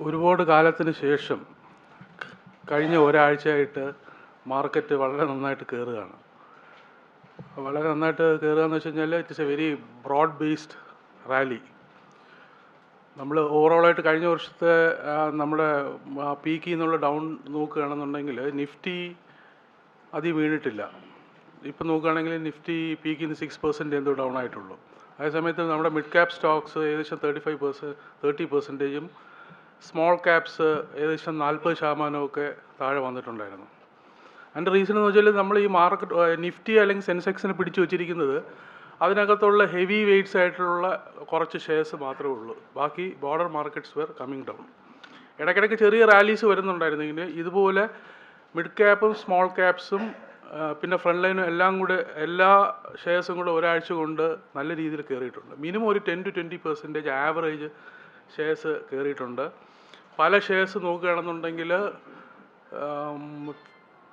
ഒരുപാട് കാലത്തിന് ശേഷം കഴിഞ്ഞ ഒരാഴ്ചയായിട്ട് മാർക്കറ്റ് വളരെ നന്നായിട്ട് കയറുകയാണ്. വളരെ നന്നായിട്ട് കയറുകയെന്ന് വെച്ച് കഴിഞ്ഞാൽ it's a very broad based rally. നമ്മൾ ഓവറോളായിട്ട് കഴിഞ്ഞ വർഷത്തെ നമ്മുടെ പീക്കിൽ നിന്നുള്ള ഡൗൺ നോക്കുകയാണെന്നുണ്ടെങ്കിൽ നിഫ്റ്റി അതി വീണിട്ടില്ല. ഇപ്പം നോക്കുകയാണെങ്കിൽ നിഫ്റ്റി പീക്കിൽ നിന്ന് 6% എന്തോ ഡൗൺ ആയിട്ടുള്ളൂ. അതേസമയത്ത് നമ്മുടെ മിഡ് ക്യാപ് സ്റ്റോക്സ് ഏകദേശം 30%, സ്മോൾ ക്യാപ്സ് ഏകദേശം 40% താഴെ വന്നിട്ടുണ്ടായിരുന്നു. അതിൻ്റെ റീസൺ എന്ന് വെച്ചാൽ നമ്മൾ ഈ മാർക്കറ്റ് നിഫ്റ്റി അല്ലെങ്കിൽ സെൻസെക്സിനെ പിടിച്ചു വച്ചിരിക്കുന്നത് അതിനകത്തുള്ള ഹെവി വെയ്റ്റ്സ് ആയിട്ടുള്ള കുറച്ച് ഷെയർസ് മാത്രമേ ഉള്ളൂ. ബാക്കി broader markets were coming down. ഇടയ്ക്കിടയ്ക്ക് ചെറിയ റാലീസ് വരുന്നുണ്ടായിരുന്നെങ്കിൽ ഇതുപോലെ മിഡ് ക്യാപ്പും സ്മോൾ ക്യാപ്സും പിന്നെ ഫ്രണ്ട് ലൈനും എല്ലാം കൂടെ എല്ലാ ഷെയർസും കൂടെ ഒരാഴ്ച കൊണ്ട് നല്ല രീതിയിൽ കയറിയിട്ടുണ്ട്. മിനിമം ഒരു 10-20% ആവറേജ് ഷെയർസ് കയറിയിട്ടുണ്ട്. പല ഷെയർസ് നോക്കുകയാണെന്നുണ്ടെങ്കിൽ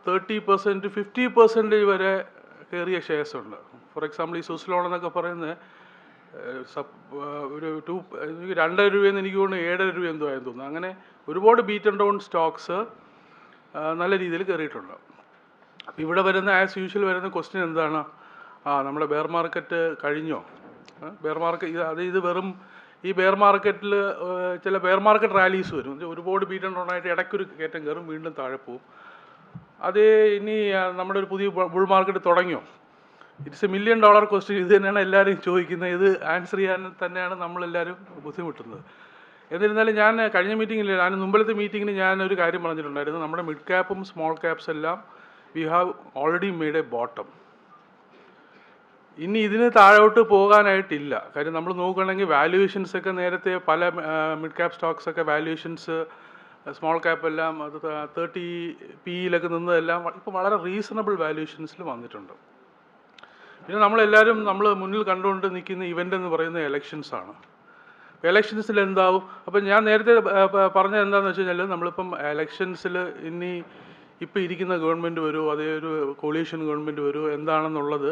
30%-50% വരെ കയറിയ ഷെയർസ് ഉണ്ട്. ഫോർ എക്സാമ്പിൾ ഈ സുസ്ലോൺ എന്നൊക്കെ പറയുന്നത് ഒരു 2 രൂപയെന്ന് എനിക്ക് തോന്നുന്നു 7 രൂപ എന്തോ ആയെന്ന് തോന്നുന്നു. അങ്ങനെ ഒരുപാട് ബീറ്റ് ആൻഡ് ഡൗൺ സ്റ്റോക്സ് നല്ല രീതിയിൽ കയറിയിട്ടുണ്ട്. അപ്പോൾ ഇവിടെ വരുന്ന ആസ് യൂഷ്വൽ വരുന്ന ക്വസ്റ്റ്യൻ എന്താണ്? നമ്മുടെ ബെയർ മാർക്കറ്റ് കഴിഞ്ഞോ? ബെയർ മാർക്കറ്റ് ഇത് വെറും ഈ ബെയർ മാർക്കറ്റിൽ ചില ബെയർ മാർക്കറ്റ് റാലീസ് വരും. ഒരുപാട് ബീറ്റ് ആൻഡ് ഡൗൺ ആയിട്ട് ഇടയ്ക്കൊരു കയറ്റം കയറും, വീണ്ടും താഴെ പോവും. അത് ഇനി നമ്മുടെ ഒരു പുതിയ ബുൾ മാർക്കറ്റ് തുടങ്ങിയോ? It's A $1 million question. ഇത് തന്നെയാണ് എല്ലാവരും ചോദിക്കുന്നത്. ഇത് ആൻസർ ചെയ്യാൻ തന്നെയാണ് നമ്മളെല്ലാവരും ബുദ്ധിമുട്ടുന്നത്. എന്നിരുന്നാലും ഞാൻ കഴിഞ്ഞ മീറ്റിങ്ങിൽ മുമ്പിലത്തെ മീറ്റിങ്ങിന് ഞാനൊരു കാര്യം പറഞ്ഞിട്ടുണ്ടായിരുന്നു. നമ്മുടെ മിഡ് ക്യാപ്പും സ്മോൾ ക്യാപ്സ് എല്ലാം we have already made A bottom. ഇനി ഇതിന് താഴോട്ട് പോകാനായിട്ടില്ല. കാര്യം നമ്മൾ നോക്കുകയാണെങ്കിൽ വാല്യുവേഷൻസൊക്കെ നേരത്തെ പല മിഡ് ക്യാപ് സ്റ്റോക്സൊക്കെ വാല്യുവേഷൻസ് സ്മോൾ ക്യാപ്പ് എല്ലാം അത് 30 PE നിന്നതെല്ലാം ഇപ്പോൾ വളരെ റീസണബിൾ വാല്യുവേഷൻസിൽ വന്നിട്ടുണ്ട്. പിന്നെ നമ്മളെല്ലാവരും നമ്മൾ മുന്നിൽ കണ്ടുകൊണ്ട് നിൽക്കുന്ന ഇവൻ്റ് എന്ന് പറയുന്നത് എലക്ഷൻസാണ്. എലക്ഷൻസിൽ എന്താവും? അപ്പം ഞാൻ നേരത്തെ പറഞ്ഞത് എന്താണെന്ന് വെച്ച് കഴിഞ്ഞാൽ നമ്മളിപ്പം എലക്ഷൻസിൽ ഇപ്പോൾ ഇരിക്കുന്ന ഗവൺമെൻറ് വരുമോ, അതേ ഒരു കോളീഷൻ ഗവൺമെൻറ് വരുമോ എന്താണെന്നുള്ളത്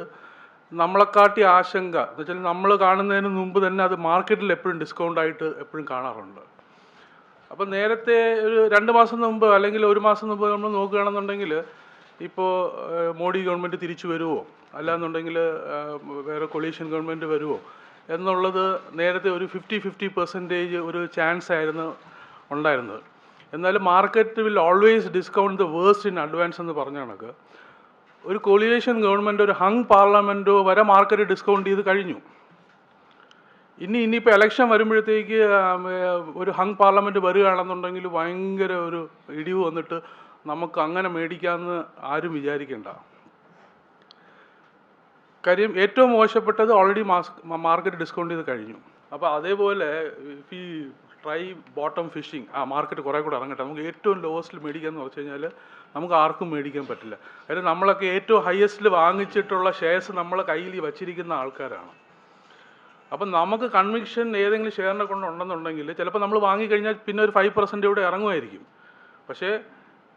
നമ്മളെക്കാട്ടി ആശങ്ക എന്ന് വെച്ചാൽ നമ്മൾ കാണുന്നതിന് മുമ്പ് തന്നെ അത് മാർക്കറ്റിൽ എപ്പോഴും ഡിസ്കൗണ്ടായിട്ട് എപ്പോഴും കാണാറുണ്ട്. അപ്പം നേരത്തെ ഒരു 2 മാസം മുമ്പ് അല്ലെങ്കിൽ 1 മാസം മുമ്പ് നമ്മൾ നോക്കുകയാണെന്നുണ്ടെങ്കിൽ ഇപ്പോൾ മോഡി ഗവൺമെൻറ് തിരിച്ചു വരുമോ, അല്ലാന്നുണ്ടെങ്കിൽ വേറെ കൊളീഷൻ ഗവൺമെൻറ് വരുമോ എന്നുള്ളത് നേരത്തെ ഒരു 50-50% ഒരു ചാൻസ് ആയിരുന്നു ഉണ്ടായിരുന്നത്. എന്നാലും market will always discount the worst in advance എന്ന് പറഞ്ഞ കണക്ക് ഒരു കോളിയേഷൻ ഗവൺമെൻറ് ഒരു ഹങ് പാർലമെൻറ്റോ വരെ മാർക്കറ്റ് ഡിസ്കൗണ്ട് ചെയ്ത് കഴിഞ്ഞു. ഇനിയിപ്പോൾ ഇലക്ഷൻ വരുമ്പോഴത്തേക്ക് ഒരു ഹങ് പാർലമെൻറ്റ് വരികയാണെന്നുണ്ടെങ്കിൽ ഭയങ്കര ഒരു ഇടിവ് വന്നിട്ട് നമുക്ക് അങ്ങനെ മേടിക്കാമെന്ന് ആരും വിചാരിക്കേണ്ട. കാര്യം ഏറ്റവും മോശപ്പെട്ടത് ഓൾറെഡി മാർക്കറ്റ് ഡിസ്കൗണ്ട് ചെയ്ത് കഴിഞ്ഞു. അപ്പോൾ അതേപോലെ ഈ ട്രൈ ബോട്ടം ഫിഷിങ് മാർക്കറ്റ് കുറേ കൂടെ ഇറങ്ങട്ടെ, നമുക്ക് ഏറ്റവും ലോവസ്റ്റിൽ മേടിക്കാമെന്ന് വെച്ച് കഴിഞ്ഞാൽ നമുക്ക് ആർക്കും മേടിക്കാൻ പറ്റില്ല. കാര്യം നമ്മളൊക്കെ ഏറ്റവും ഹയസ്റ്റിൽ വാങ്ങിച്ചിട്ടുള്ള ഷെയർസ് നമ്മളെ കയ്യിൽ വച്ചിരിക്കുന്ന ആൾക്കാരാണ്. അപ്പം നമുക്ക് കൺവിക്ഷൻ ഏതെങ്കിലും ഷെയറിനെ കൊണ്ടുണ്ടെന്നുണ്ടെങ്കിൽ ചിലപ്പോൾ നമ്മൾ വാങ്ങിക്കഴിഞ്ഞാൽ പിന്നെ ഒരു 5% കൂടെ ഇറങ്ങുമായിരിക്കും. പക്ഷേ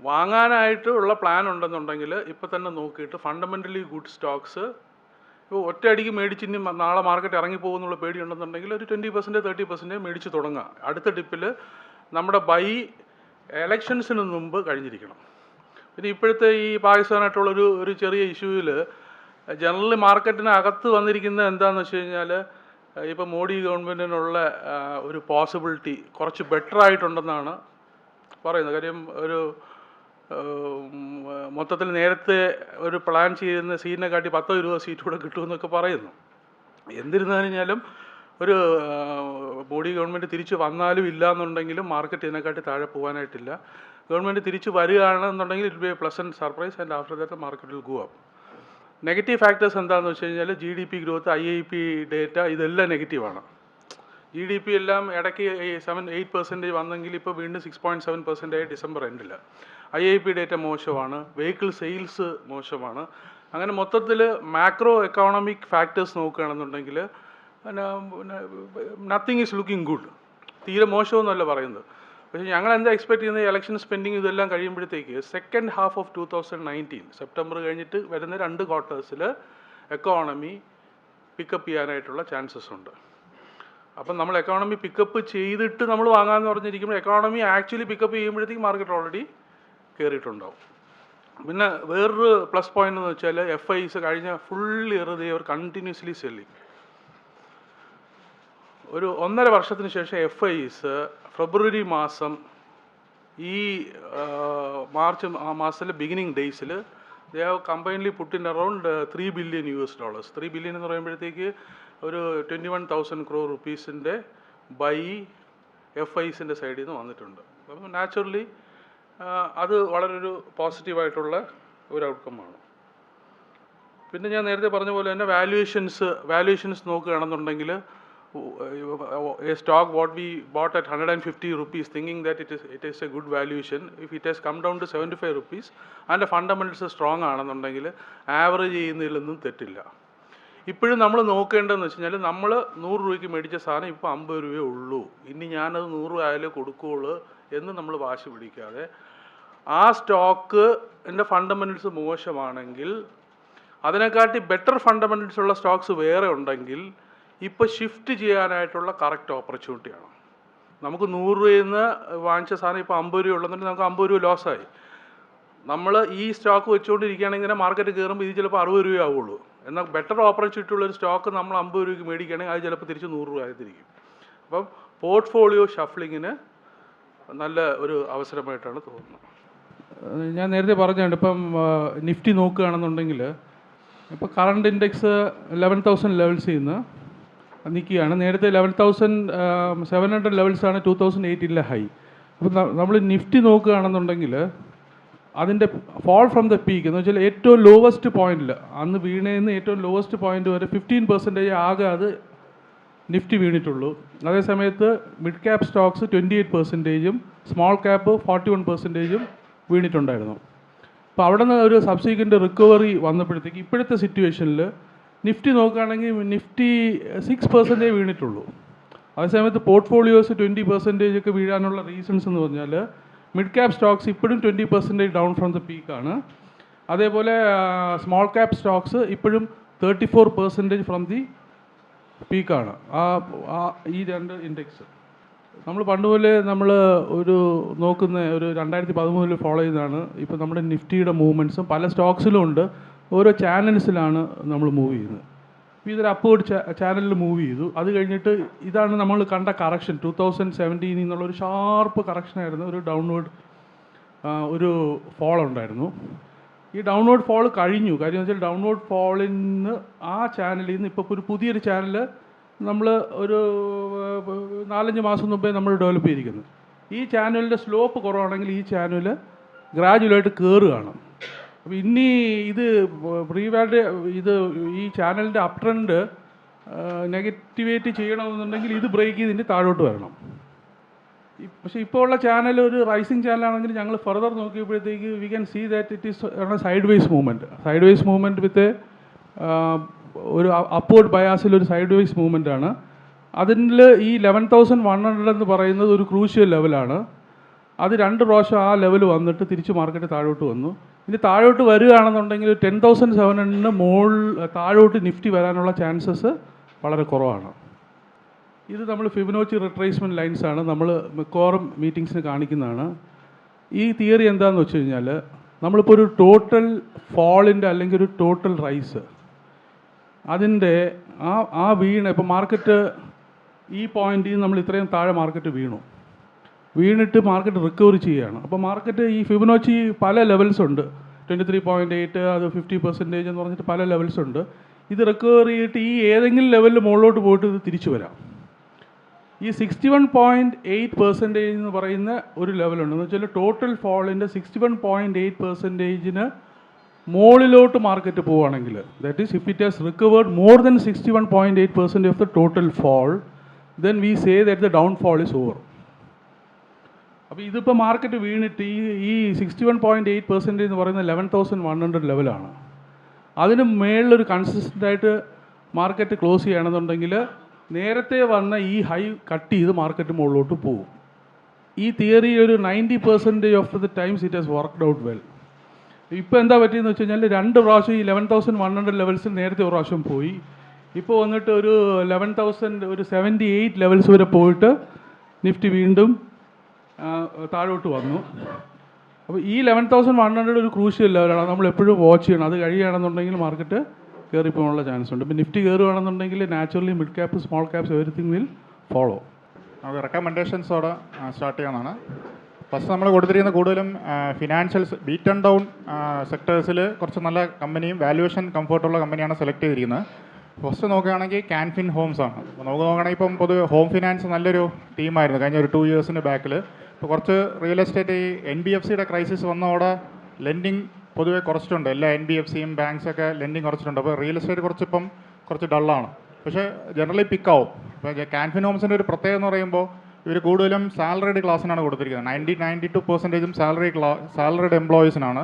വാങ്ങാനായിട്ട് ഉള്ള പ്ലാൻ ഉണ്ടെന്നുണ്ടെങ്കിൽ ഇപ്പോൾ തന്നെ നോക്കിയിട്ട് ഫണ്ടമെൻ്റലി ഗുഡ് സ്റ്റോക്സ് ഇപ്പോൾ ഒറ്റയടിക്ക് മേടിച്ച് ഇനി നാളെ മാർക്കറ്റ് ഇറങ്ങിപ്പോകുന്നുള്ള പേടി ഉണ്ടെന്നുണ്ടെങ്കിൽ ഒരു 20-30% മേടിച്ച് തുടങ്ങുക. അടുത്ത ടിപ്പിൽ നമ്മുടെ ബൈ എലക്ഷൻസിന് മുമ്പ് കഴിഞ്ഞിരിക്കണം. പിന്നെ ഇപ്പോഴത്തെ ഈ പാകിസ്ഥാനായിട്ടുള്ള ഒരു ചെറിയ ഇഷ്യൂവിൽ ജനറലി മാർക്കറ്റിനകത്ത് വന്നിരിക്കുന്നത് എന്താണെന്ന് വെച്ച് കഴിഞ്ഞാൽ ഇപ്പോൾ മോഡി ഗവൺമെൻറ്റിനുള്ള ഒരു പോസിബിലിറ്റി കുറച്ച് ബെറ്റർ ആയിട്ടുണ്ടെന്നാണ് പറയുന്നത്. കാര്യം ഒരു മൊത്തത്തിൽ നേരത്തെ ഒരു പ്ലാൻ ചെയ്യുന്ന സീറ്റിനെക്കാട്ടി 10-20 സീറ്റ് കൂടെ കിട്ടുമെന്നൊക്കെ പറയുന്നു. എന്നിരുന്നാലും ഒരു മോഡി ഗവൺമെൻറ് തിരിച്ച് വന്നാലും ഇല്ല എന്നുണ്ടെങ്കിലും മാർക്കറ്റ് ഇതിനെക്കാട്ടി താഴെ പോകാനായിട്ടില്ല. ഗവൺമെൻറ് തിരിച്ച് വരികയാണെന്നുണ്ടെങ്കിൽ it be A pleasant surprise and after that market will go up. Negative factors എന്താണെന്ന് വെച്ച് കഴിഞ്ഞാൽ GDP ഗ്രോത്ത്, IIP ഡേറ്റ ഇതെല്ലാം നെഗറ്റീവാണ്. GDP എല്ലാം ഇടയ്ക്ക് 7-8% വന്നെങ്കിൽ ഇപ്പോൾ വീണ്ടും 6.7% ഡിസംബർ എൻഡിൽ. IIP ഡേറ്റ മോശമാണ്, വെഹിക്കിൾ സെയിൽസ് മോശമാണ്. അങ്ങനെ മൊത്തത്തിൽ മാക്രോ എക്കോണമിക് ഫാക്ടേഴ്സ് നോക്കുകയാണെന്നുണ്ടെങ്കിൽ നത്തിങ് ഈസ് ലുക്കിംഗ് ഗുഡ്. തീരെ മോശമൊന്നുമല്ല പറയുന്നത്. പക്ഷേ ഞങ്ങൾ എന്താ എക്സ്പെക്ട് ചെയ്യുന്നത്, ഇലക്ഷൻ സ്പെൻഡിങ് ഇതെല്ലാം കഴിയുമ്പോഴത്തേക്ക് സെക്കൻഡ് ഹാഫ് ഓഫ് 2019 സെപ്റ്റംബർ കഴിഞ്ഞിട്ട് വരുന്ന 2 ക്വാർട്ടേഴ്സിൽ എക്കോണമി പിക്കപ്പ് ചെയ്യാനായിട്ടുള്ള ചാൻസസ് ഉണ്ട്. അപ്പം നമ്മൾ എക്കോണമി പിക്കപ്പ് ചെയ്തിട്ട് നമ്മൾ വാങ്ങാമെന്ന് പറഞ്ഞിരിക്കുമ്പോൾ എക്കോണമി ആക്ച്വലി പിക്കപ്പ് ചെയ്യുമ്പോഴത്തേക്ക് മാർക്കറ്റ് ഓൾറെഡി കയറിയിട്ടുണ്ടാവും. പിന്നെ വേറൊരു പ്ലസ് പോയിന്റ് എന്ന് വെച്ചാൽ FIs കഴിഞ്ഞ ഫുൾ ഇയർ അവർ കണ്ടിന്യൂസ്ലി സെല്ലിങ്. ഒരു 1.5 വർഷത്തിന് ശേഷം FIs ഫെബ്രുവരി മാസം ഈ മാർച്ച് മാസത്തിലെ ബിഗിനിങ് ഡേയ്സിൽ they have combinely put in around $3 billion. $3 billion എന്ന് പറയുമ്പോഴത്തേക്ക് ഒരു 21,000 crore rupees ബൈ FIs സൈഡിൽ നിന്ന് വന്നിട്ടുണ്ട്. അപ്പം നാച്ചുറലി അത് വളരെ ഒരു പോസിറ്റീവായിട്ടുള്ള ഒരു ഔട്ട്കമാണ്. പിന്നെ ഞാൻ നേരത്തെ പറഞ്ഞ പോലെ തന്നെ വാല്യുവേഷൻസ് നോക്കുകയാണെന്നുണ്ടെങ്കിൽ a stock what we bought at 150 rupees thinking that it is a good valuation, if it has come down to 75 rupees and the fundamentals strong ആണെന്നുണ്ടെങ്കിൽ ആവറേജ് ചെയ്യുന്നതിലൊന്നും തെറ്റില്ല. ഇപ്പോഴും നമ്മൾ നോക്കേണ്ടതെന്ന് വെച്ച് കഴിഞ്ഞാൽ നമ്മൾ 100 രൂപയ്ക്ക് മേടിച്ച സാധനം ഇപ്പോൾ 50 രൂപയേ ഉള്ളൂ, ഇനി ഞാനത് 100 ആയാലേ കൊടുക്കുകയുള്ളൂ എന്ന് നമ്മൾ വാശി പിടിക്കാതെ ആ സ്റ്റോക്കിൻ്റെ ഫണ്ടമെൻ്റൽസ് മോശമാണെങ്കിൽ അതിനെക്കാട്ടി ബെറ്റർ ഫണ്ടമെൻ്റൽസ് ഉള്ള സ്റ്റോക്സ് വേറെ ഉണ്ടെങ്കിൽ ഇപ്പോൾ ഷിഫ്റ്റ് ചെയ്യാനായിട്ടുള്ള കറക്റ്റ് ഓപ്പർച്യൂണിറ്റിയാണ്. നമുക്ക് 100 രൂപയിൽ നിന്ന് വാങ്ങിച്ച സാധനം ഇപ്പോൾ 50 രൂപ ഉള്ളതെന്നുണ്ടെങ്കിൽ നമുക്ക് 50 രൂപ ലോസായി. നമ്മൾ ഈ സ്റ്റോക്ക് വെച്ചുകൊണ്ടിരിക്കുകയാണെങ്കിൽ മാർക്കറ്റ് കയറുമ്പോൾ ഇത് ചിലപ്പോൾ 60 രൂപ ആവുള്ളൂ. എന്നാൽ ബെറ്റർ ഓപ്പർച്യൂണിറ്റി ഉള്ളൊരു സ്റ്റോക്ക് നമ്മൾ 50 രൂപയ്ക്ക് മേടിക്കുകയാണെങ്കിൽ അത് ചിലപ്പോൾ തിരിച്ച് 100 രൂപ ആയിരിക്കും. അപ്പം പോർട്ട്ഫോളിയോ ഷഫ്ലിങ്ങിന് നല്ല ഒരു അവസരമായിട്ടാണ് തോന്നുന്നത്. ഞാൻ നേരത്തെ പറഞ്ഞുണ്ട്, ഇപ്പം നിഫ്റ്റി നോക്കുകയാണെന്നുണ്ടെങ്കിൽ ഇപ്പോൾ കറണ്ട് ഇൻഡെക്സ് 11,000 ലെവൽസിൽ നിന്ന് നിൽക്കുകയാണ്. നേരത്തെ 11,700 ലെവൽസാണ് 2018 ഹൈ. അപ്പം നമ്മൾ നിഫ്റ്റി നോക്കുകയാണെന്നുണ്ടെങ്കിൽ അതിൻ്റെ ഫോൾ ഫ്രം ദ പീക്ക് എന്ന് വെച്ചാൽ ഏറ്റവും ലോവസ്റ്റ് പോയിന്റിൽ അന്ന് വീണേന്ന് ഏറ്റവും ലോവസ്റ്റ് പോയിന്റ് വരെ 15% ആകെ അത് നിഫ്റ്റി വീണിട്ടുള്ളൂ. അതേസമയത്ത് mid cap Stokes 28%, small cap 41% വീണിട്ടുണ്ടായിരുന്നു. അപ്പോൾ അവിടെ നിന്ന് ഒരു സബ്സീക്വൻ്റ് റിക്കവറി വന്നപ്പോഴത്തേക്ക് ഇപ്പോഴത്തെ സിറ്റുവേഷനിൽ നിഫ്റ്റി നോക്കുകയാണെങ്കിൽ നിഫ്റ്റി 6% വീണിട്ടുള്ളൂ. അതേസമയത്ത് പോർട്ട്ഫോളിയോസ് 20% ഒക്കെ വീഴാനുള്ള റീസൺസ് എന്ന് പറഞ്ഞാൽ മിഡ് ക്യാപ് സ്റ്റോക്സ് ഇപ്പോഴും 20% ഡൗൺ ഫ്രം ദ പീക്കാണ്. അതേപോലെ സ്മോൾ ക്യാപ് സ്റ്റോക്സ് ഇപ്പോഴും 34% ഫ്രം ദി പീക്കാണ്. ഈ രണ്ട് ഇൻഡെക്സ് നമ്മൾ പണ്ടുപോലെ നമ്മൾ ഒരു നോക്കുന്ന ഒരു 2013 ഫോളോ ചെയ്തതാണ്. ഇപ്പോൾ നമ്മുടെ നിഫ്റ്റിയുടെ മൂവ്മെൻറ്റ്സും പല സ്റ്റോക്സിലും ഉണ്ട്, ഓരോ ചാനൽസിലാണ് നമ്മൾ മൂവ് ചെയ്യുന്നത്. ഇപ്പോൾ ഇതൊരു അപ്വേർഡ് ചാനലിൽ മൂവ് ചെയ്തു. അത് കഴിഞ്ഞിട്ട് ഇതാണ് നമ്മൾ കണ്ട കറക്ഷൻ. 2017 എന്നുള്ളൊരു ഷാർപ്പ് കറക്ഷനായിരുന്നു, ഒരു ഡൗൺവേർഡ് ഒരു ഫോൾ ഉണ്ടായിരുന്നു. ഈ ഡൗൺവേർഡ് ഫോൾ കഴിഞ്ഞു. കാര്യം വെച്ചാൽ ഡൗൺവേർഡ് ഫോളിൽ നിന്ന് ആ ചാനലിൽ നിന്ന് ഇപ്പോൾ ഒരു പുതിയൊരു ചാനൽ നമ്മൾ ഒരു 4-5 മാസം മുമ്പേ നമ്മൾ ഡെവലപ്പ് ചെയ്തിരിക്കുന്നത്. ഈ ചാനലിൻ്റെ സ്ലോപ്പ് കുറവാണെങ്കിൽ ഈ ചാനൽ ഗ്രാജുവലായിട്ട് കയറുകയാണ്. അപ്പോൾ ഇനി ഇത് ഈ ചാനലിൻ്റെ അപ് ട്രെൻഡ് നെഗറ്റിവേറ്റ് ചെയ്യണമെന്നുണ്ടെങ്കിൽ ഇത് ബ്രേക്ക് ചെയ്തിട്ട് താഴോട്ട് വരണം. പക്ഷേ ഇപ്പോൾ ഉള്ള ചാനൽ ഒരു റൈസിങ് ചാനലാണെങ്കിൽ ഞങ്ങൾ ഫർദർ നോക്കിയപ്പോഴത്തേക്ക് we can see that it is sideways movement with ഒരു അപ്വേർഡ് ബയാസിൽ ഒരു സൈഡ് വേസ് മൂവ്മെൻ്റ് ആണ്. അതിൽ ഈ 11,100 എന്ന് പറയുന്നത് ഒരു ക്രൂഷ്യൽ ലെവലാണ്. അത് 2 പ്രാവശ്യം ആ ലെവൽ വന്നിട്ട് തിരിച്ച് മാർക്കറ്റ് താഴോട്ട് വന്നു. ഇനി താഴോട്ട് വരികയാണെന്നുണ്ടെങ്കിൽ 10,700 താഴോട്ട് നിഫ്റ്റി വരാനുള്ള ചാൻസസ് വളരെ കുറവാണ്. ഇത് നമ്മൾ ഫിബൊനാച്ചി റിട്രേസ്മെൻറ്റ് ലൈൻസാണ് നമ്മൾ മിക്കവാറും മീറ്റിങ്സിന് കാണിക്കുന്നതാണ്. ഈ തിയറി എന്താണെന്ന് വെച്ച് കഴിഞ്ഞാൽ നമ്മളിപ്പോൾ ഒരു ടോട്ടൽ ഫോളിൻ്റെ അല്ലെങ്കിൽ ഒരു ടോട്ടൽ റൈസ് അതിൻ്റെ ആ ഇപ്പോൾ മാർക്കറ്റ് ഈ പോയിന്റിൽ നിന്ന് നമ്മൾ ഇത്രയും താഴെ മാർക്കറ്റ് വീണിട്ട് മാർക്കറ്റ് റിക്കവറി ചെയ്യുകയാണ്. അപ്പോൾ മാർക്കറ്റ് ഈ ഫിബൊനാച്ചി പല ലെവൽസ് ഉണ്ട്. 23.8 അത് 50% എന്ന് പറഞ്ഞിട്ട് പല ലെവൽസ് ഉണ്ട്. ഇത് റിക്കവറി ചെയ്തിട്ട് ഈ ഏതെങ്കിലും ലെവലിൽ മുകളിലോട്ട് പോയിട്ട് ഇത് തിരിച്ചു വരാം. ഈ 61.8% എന്ന് പറയുന്ന ഒരു ലെവലുണ്ട്. എന്ന് വെച്ചാൽ ടോട്ടൽ ഫോളിൻ്റെ 61.8% മുകളിലോട്ട് മാർക്കറ്റ് പോവുകയാണെങ്കിൽ, that is if it has recovered more than 61.8% of the total fall, then we say that the down fall is over. അപ്പോൾ ഇതിപ്പോൾ മാർക്കറ്റ് വീണിട്ട് ഈ 61.8% എന്ന് പറയുന്ന 11,100 ലെവലാണ്. അതിന് മേളിലൊരു കൺസിസ്റ്റൻ്റായിട്ട് മാർക്കറ്റ് ക്ലോസ് ചെയ്യണമെന്നുണ്ടെങ്കിൽ നേരത്തെ വന്ന ഈ ഹൈ കട്ട് ചെയ്ത് മാർക്കറ്റ് മുകളിലോട്ട് പോകും. ഈ തിയറി ഒരു 90% of the times it has worked out well. ഇപ്പോൾ എന്താ പറ്റിയെന്ന് വെച്ച് കഴിഞ്ഞാൽ 2 പ്രാവശ്യം ഈ 11,100 ലെവൽസിൽ നേരത്തെ ഒരു പ്രാവശ്യം പോയി. ഇപ്പോൾ വന്നിട്ട് ഒരു 11,000 ഒരു 78 ലെവൽസ് വരെ പോയിട്ട് നിഫ്റ്റി വീണ്ടും താഴോട്ട് വന്നു. അപ്പോൾ ഈ 11,100 ഒരു ക്രൂഷ്യൽ ലെവലാണ്, നമ്മൾ എപ്പോഴും വാച്ച് ചെയ്യണം. അത് കഴിയുകയാണെന്നുണ്ടെങ്കിൽ മാർക്കറ്റ് കയറിപ്പോകാനുള്ള ചാൻസ് ഉണ്ട്. ഇപ്പോൾ നിഫ്റ്റി കയറുകയാണെന്നുണ്ടെങ്കിൽ naturally mid cap small caps everything will follow. നമുക്ക് റെക്കമെൻഡേഷൻസോടെ സ്റ്റാർട്ട് ചെയ്യാവുന്നതാണ്. ഫസ്റ്റ് നമ്മൾ കൊടുത്തിരിക്കുന്ന കൂടുതലും ഫിനാൻഷ്യൽസ് ബീറ്റ് ആൻഡ് ഡൗൺ സെക്ടേഴ്സിൽ കുറച്ച് നല്ല കമ്പനിയും വാല്യുവേഷൻ കംഫർട്ടുള്ള കമ്പനിയാണ് സെലക്ട് ചെയ്തിരിക്കുന്നത്. ഫസ്റ്റ് നോക്കുകയാണെങ്കിൽ ക്യാൻഫിൻ ഹോംസ് ആണ്. അപ്പോൾ നമുക്ക് നോക്കുകയാണെങ്കിൽ ഇപ്പം പൊതുവെ ഹോം ഫിനാൻസ് നല്ലൊരു ടീമായിരുന്നു കഴിഞ്ഞ ഒരു 2 ഇയേഴ്സിന് ബാക്കിൽ. ഇപ്പോൾ കുറച്ച് റിയൽ എസ്റ്റേറ്റ് ഈ NBFCയുടെ ക്രൈസിസ് വന്നതോടെ ലെൻഡിങ് പൊതുവെ കുറച്ചിട്ടുണ്ട്. എല്ലാ NBFCയും ബാങ്ക്സൊക്കെ ലെൻഡിങ് കുറച്ചിട്ടുണ്ട്. അപ്പോൾ റിയൽ എസ്റ്റേറ്റ് കുറച്ച് ഡള്ളാണ്, പക്ഷേ ജനറലി പിക്കാവും. ഇപ്പോൾ ക്യാൻഫിൻ ഹോംസിൻ്റെ ഒരു പ്രത്യേകത എന്ന് പറയുമ്പോൾ ഇവർ കൂടുതലും സാലറിഡ് ക്ലാസ്സിനാണ് കൊടുത്തിരിക്കുന്നത്. 92% സാലറിഡ് എംപ്ലോയീസിനാണ്.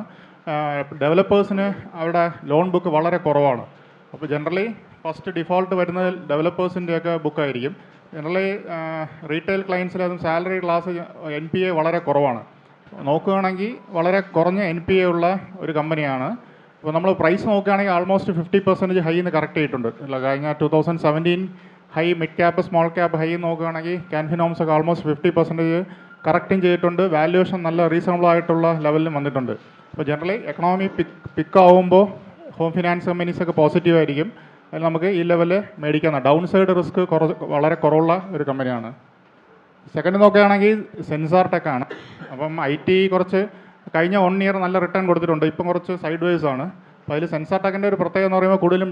ഡെവലപ്പേഴ്സിന് അവരുടെ ലോൺ ബുക്ക് വളരെ കുറവാണ്. അപ്പോൾ ജനറലി ഫസ്റ്റ് ഡിഫോൾട്ട് വരുന്നത് ഡെവലപ്പേഴ്സിൻ്റെയൊക്കെ ബുക്കായിരിക്കും. ജനറലി റീറ്റെയിൽ ക്ലയൻസിൽ അതും സാലറി ക്ലാസ് NPA വളരെ കുറവാണ്. നോക്കുകയാണെങ്കിൽ വളരെ കുറഞ്ഞ NPA ഉള്ള ഒരു കമ്പനിയാണ്. അപ്പോൾ നമ്മൾ പ്രൈസ് നോക്കുകയാണെങ്കിൽ ആൾമോസ്റ്റ് 50% ഹൈന്ന് കറക്റ്റ് ചെയ്തിട്ടുണ്ട്. കഴിഞ്ഞ 2017 high mid cap small cap high നോക്കുകയാണെങ്കിൽ ക്യാൻഫിൻ ഹോംസ് ഒക്കെ ആൾമോസ്റ്റ് 50% കറക്റ്റും ചെയ്തിട്ടുണ്ട്. വാല്യുവേഷൻ നല്ല റീസണബിൾ ആയിട്ടുള്ള ലെവലിലും വന്നിട്ടുണ്ട്. അപ്പോൾ ജനറലി എക്കണോമി പിക്കാവുമ്പോൾ ഹോം ഫിനാൻസ് കമ്പനീസൊക്കെ പോസിറ്റീവ് ആയിരിക്കും. അതിൽ നമുക്ക് ഈ ലെവലിൽ മേടിക്കാവുന്ന ഡൗൺ സൈഡ് റിസ്ക് വളരെ കുറവുള്ള ഒരു കമ്പനിയാണ്. സെക്കൻഡ് നോക്കുകയാണെങ്കിൽ സെൻസാർ ടെക് ആണ്. അപ്പം IT കുറച്ച് കഴിഞ്ഞ 1 ഇയർ നല്ല റിട്ടേൺ കൊടുത്തിട്ടുണ്ട്. ഇപ്പം കുറച്ച് സൈഡ് വേസ് ആണ്. അപ്പോൾ അതിൽ സെൻസാർ ടെക്കിൻ്റെ ഒരു പ്രത്യേകത എന്ന് പറയുമ്പോൾ കൂടുതലും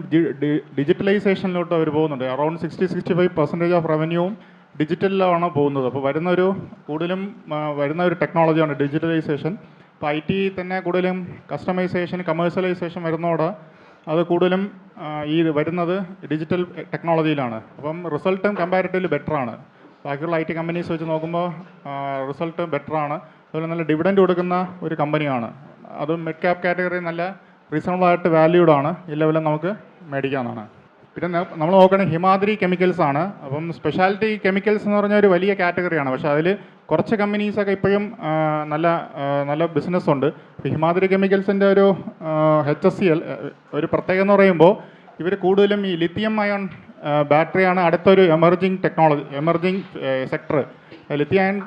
ഡിജിറ്റലൈസേഷനിലോട്ട് അവർ പോകുന്നുണ്ട്. അറൗണ്ട് 60-65% ഓഫ് റവന്യൂവും ഡിജിറ്റലിലാണ് പോകുന്നത്. അപ്പോൾ കൂടുതലും വരുന്ന ഒരു ടെക്നോളജിയാണ് ഡിജിറ്റലൈസേഷൻ. ഇപ്പോൾ IT തന്നെ കൂടുതലും കസ്റ്റമൈസേഷൻ കമേഴ്സ്യലൈസേഷൻ വരുന്നതോടെ അത് കൂടുതലും ഈ വരുന്നത് ഡിജിറ്റൽ ടെക്നോളജിയിലാണ്. അപ്പം റിസൾട്ടും കമ്പാരിറ്റീവ്ലി ബെറ്ററാണ്. ബാക്കിയുള്ള IT കമ്പനീസ് വെച്ച് നോക്കുമ്പോൾ റിസൾട്ട് ബെറ്ററാണ്. അതുപോലെ നല്ല ഡിവിഡൻഡ് കൊടുക്കുന്ന ഒരു കമ്പനിയാണ്. അതും മിഡ് ക്യാപ് കാറ്റഗറി നല്ല റീസണബിളായിട്ട് വാല്യൂഡാണ്. ഈ ലെവലിൽ നമുക്ക് മേടിക്കാവുന്നതാണ്. പിന്നെ നമ്മൾ നോക്കുകയാണെങ്കിൽ ഹിമാദ്രി കെമിക്കൽസ് ആണ്. അപ്പം സ്പെഷ്യാലിറ്റി കെമിക്കൽസ് എന്ന് പറഞ്ഞാൽ ഒരു വലിയ കാറ്റഗറിയാണ്. പക്ഷേ അതിൽ കുറച്ച് കമ്പനീസൊക്കെ ഇപ്പോഴും നല്ല ബിസിനസ് ഉണ്ട്. ഹിമാദ്രി കെമിക്കൽസിൻ്റെ ഒരു HSCL ഒരു പ്രത്യേകത എന്ന് പറയുമ്പോൾ ഇവർ കൂടുതലും ഈ ലിത്തിയം അയോൺ ബാറ്ററിയാണ് അടുത്തൊരു emerging sector. Lithium ion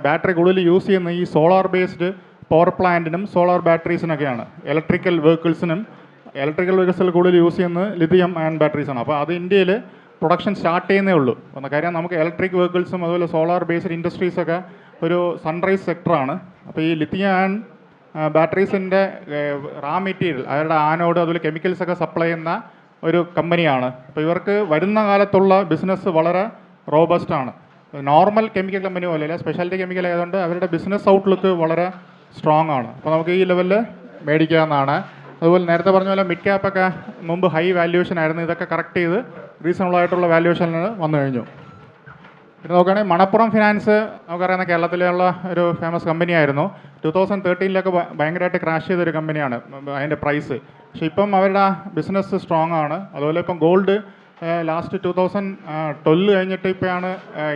battery കൂടുതൽ യൂസ് ചെയ്യുന്ന ഈ സോളാർ ബേസ്ഡ് പവർ പ്ലാന്റിനും സോളാർ ബാറ്ററീസിനൊക്കെയാണ്. ഇലക്ട്രിക്കൽ വെഹിക്കിൾസിൽ കൂടുതൽ യൂസ് ചെയ്യുന്നത് ലിത്തിയം അയൺ ബാറ്ററീസാണ്. അപ്പോൾ അത് ഇന്ത്യയിൽ പ്രൊഡക്ഷൻ സ്റ്റാർട്ട് ചെയ്യുന്നേ ഉള്ളൂ. അപ്പോൾ കാര്യം നമുക്ക് ഇലക്ട്രിക് വെഹിക്കിൾസും അതുപോലെ സോളാർ ബേസ്ഡ് ഇൻഡസ്ട്രീസൊക്കെ ഒരു സൺറൈസ് സെക്ടറാണ്. അപ്പോൾ ഈ ലിത്തിയം അയൺ ബാറ്ററീസിൻ്റെ റാ മെറ്റീരിയൽ അവരുടെ ആനോഡ് അതുപോലെ കെമിക്കൽസൊക്കെ സപ്ലൈ ചെയ്യുന്ന ഒരു കമ്പനിയാണ്. അപ്പോൾ ഇവർക്ക് വരുന്ന കാലത്തുള്ള ബിസിനസ് വളരെ റോബസ്റ്റാണ്. നോർമൽ കെമിക്കൽ കമ്പനി പോലെയല്ല, സ്പെഷ്യാലിറ്റി കെമിക്കൽ ആയതുകൊണ്ട് അവരുടെ ബിസിനസ് ഔട്ട്ലുക്ക് വളരെ സ്ട്രോങ് ആണ്. അപ്പോൾ നമുക്ക് ഈ ലെവലിൽ മേടിക്കാവുന്നതാണ്. അതുപോലെ നേരത്തെ പറഞ്ഞ പോലെ മിഡ് ക്യാപ്പൊക്കെ മുമ്പ് ഹൈ വാല്യുവേഷൻ ആയിരുന്നു. ഇതൊക്കെ കറക്റ്റ് ചെയ്ത് റീസണബിളായിട്ടുള്ള വാല്യുവേഷനിൽ വന്നു കഴിഞ്ഞു. പിന്നെ നോക്കുകയാണെങ്കിൽ മണപ്പുറം ഫിനാൻസ് നമുക്കറിയുന്ന കേരളത്തിലുള്ള ഒരു ഫേമസ് കമ്പനിയായിരുന്നു. 2013 ഭയങ്കരമായിട്ട് ക്രാഷ് ചെയ്തൊരു കമ്പനിയാണ് അതിൻ്റെ പ്രൈസ്. പക്ഷേ ഇപ്പം അവരുടെ ബിസിനസ് സ്ട്രോങ് ആണ്. അതുപോലെ ഇപ്പം ഗോൾഡ് ലാസ്റ്റ് 2012 കഴിഞ്ഞിട്ട് ഇപ്പോഴാണ്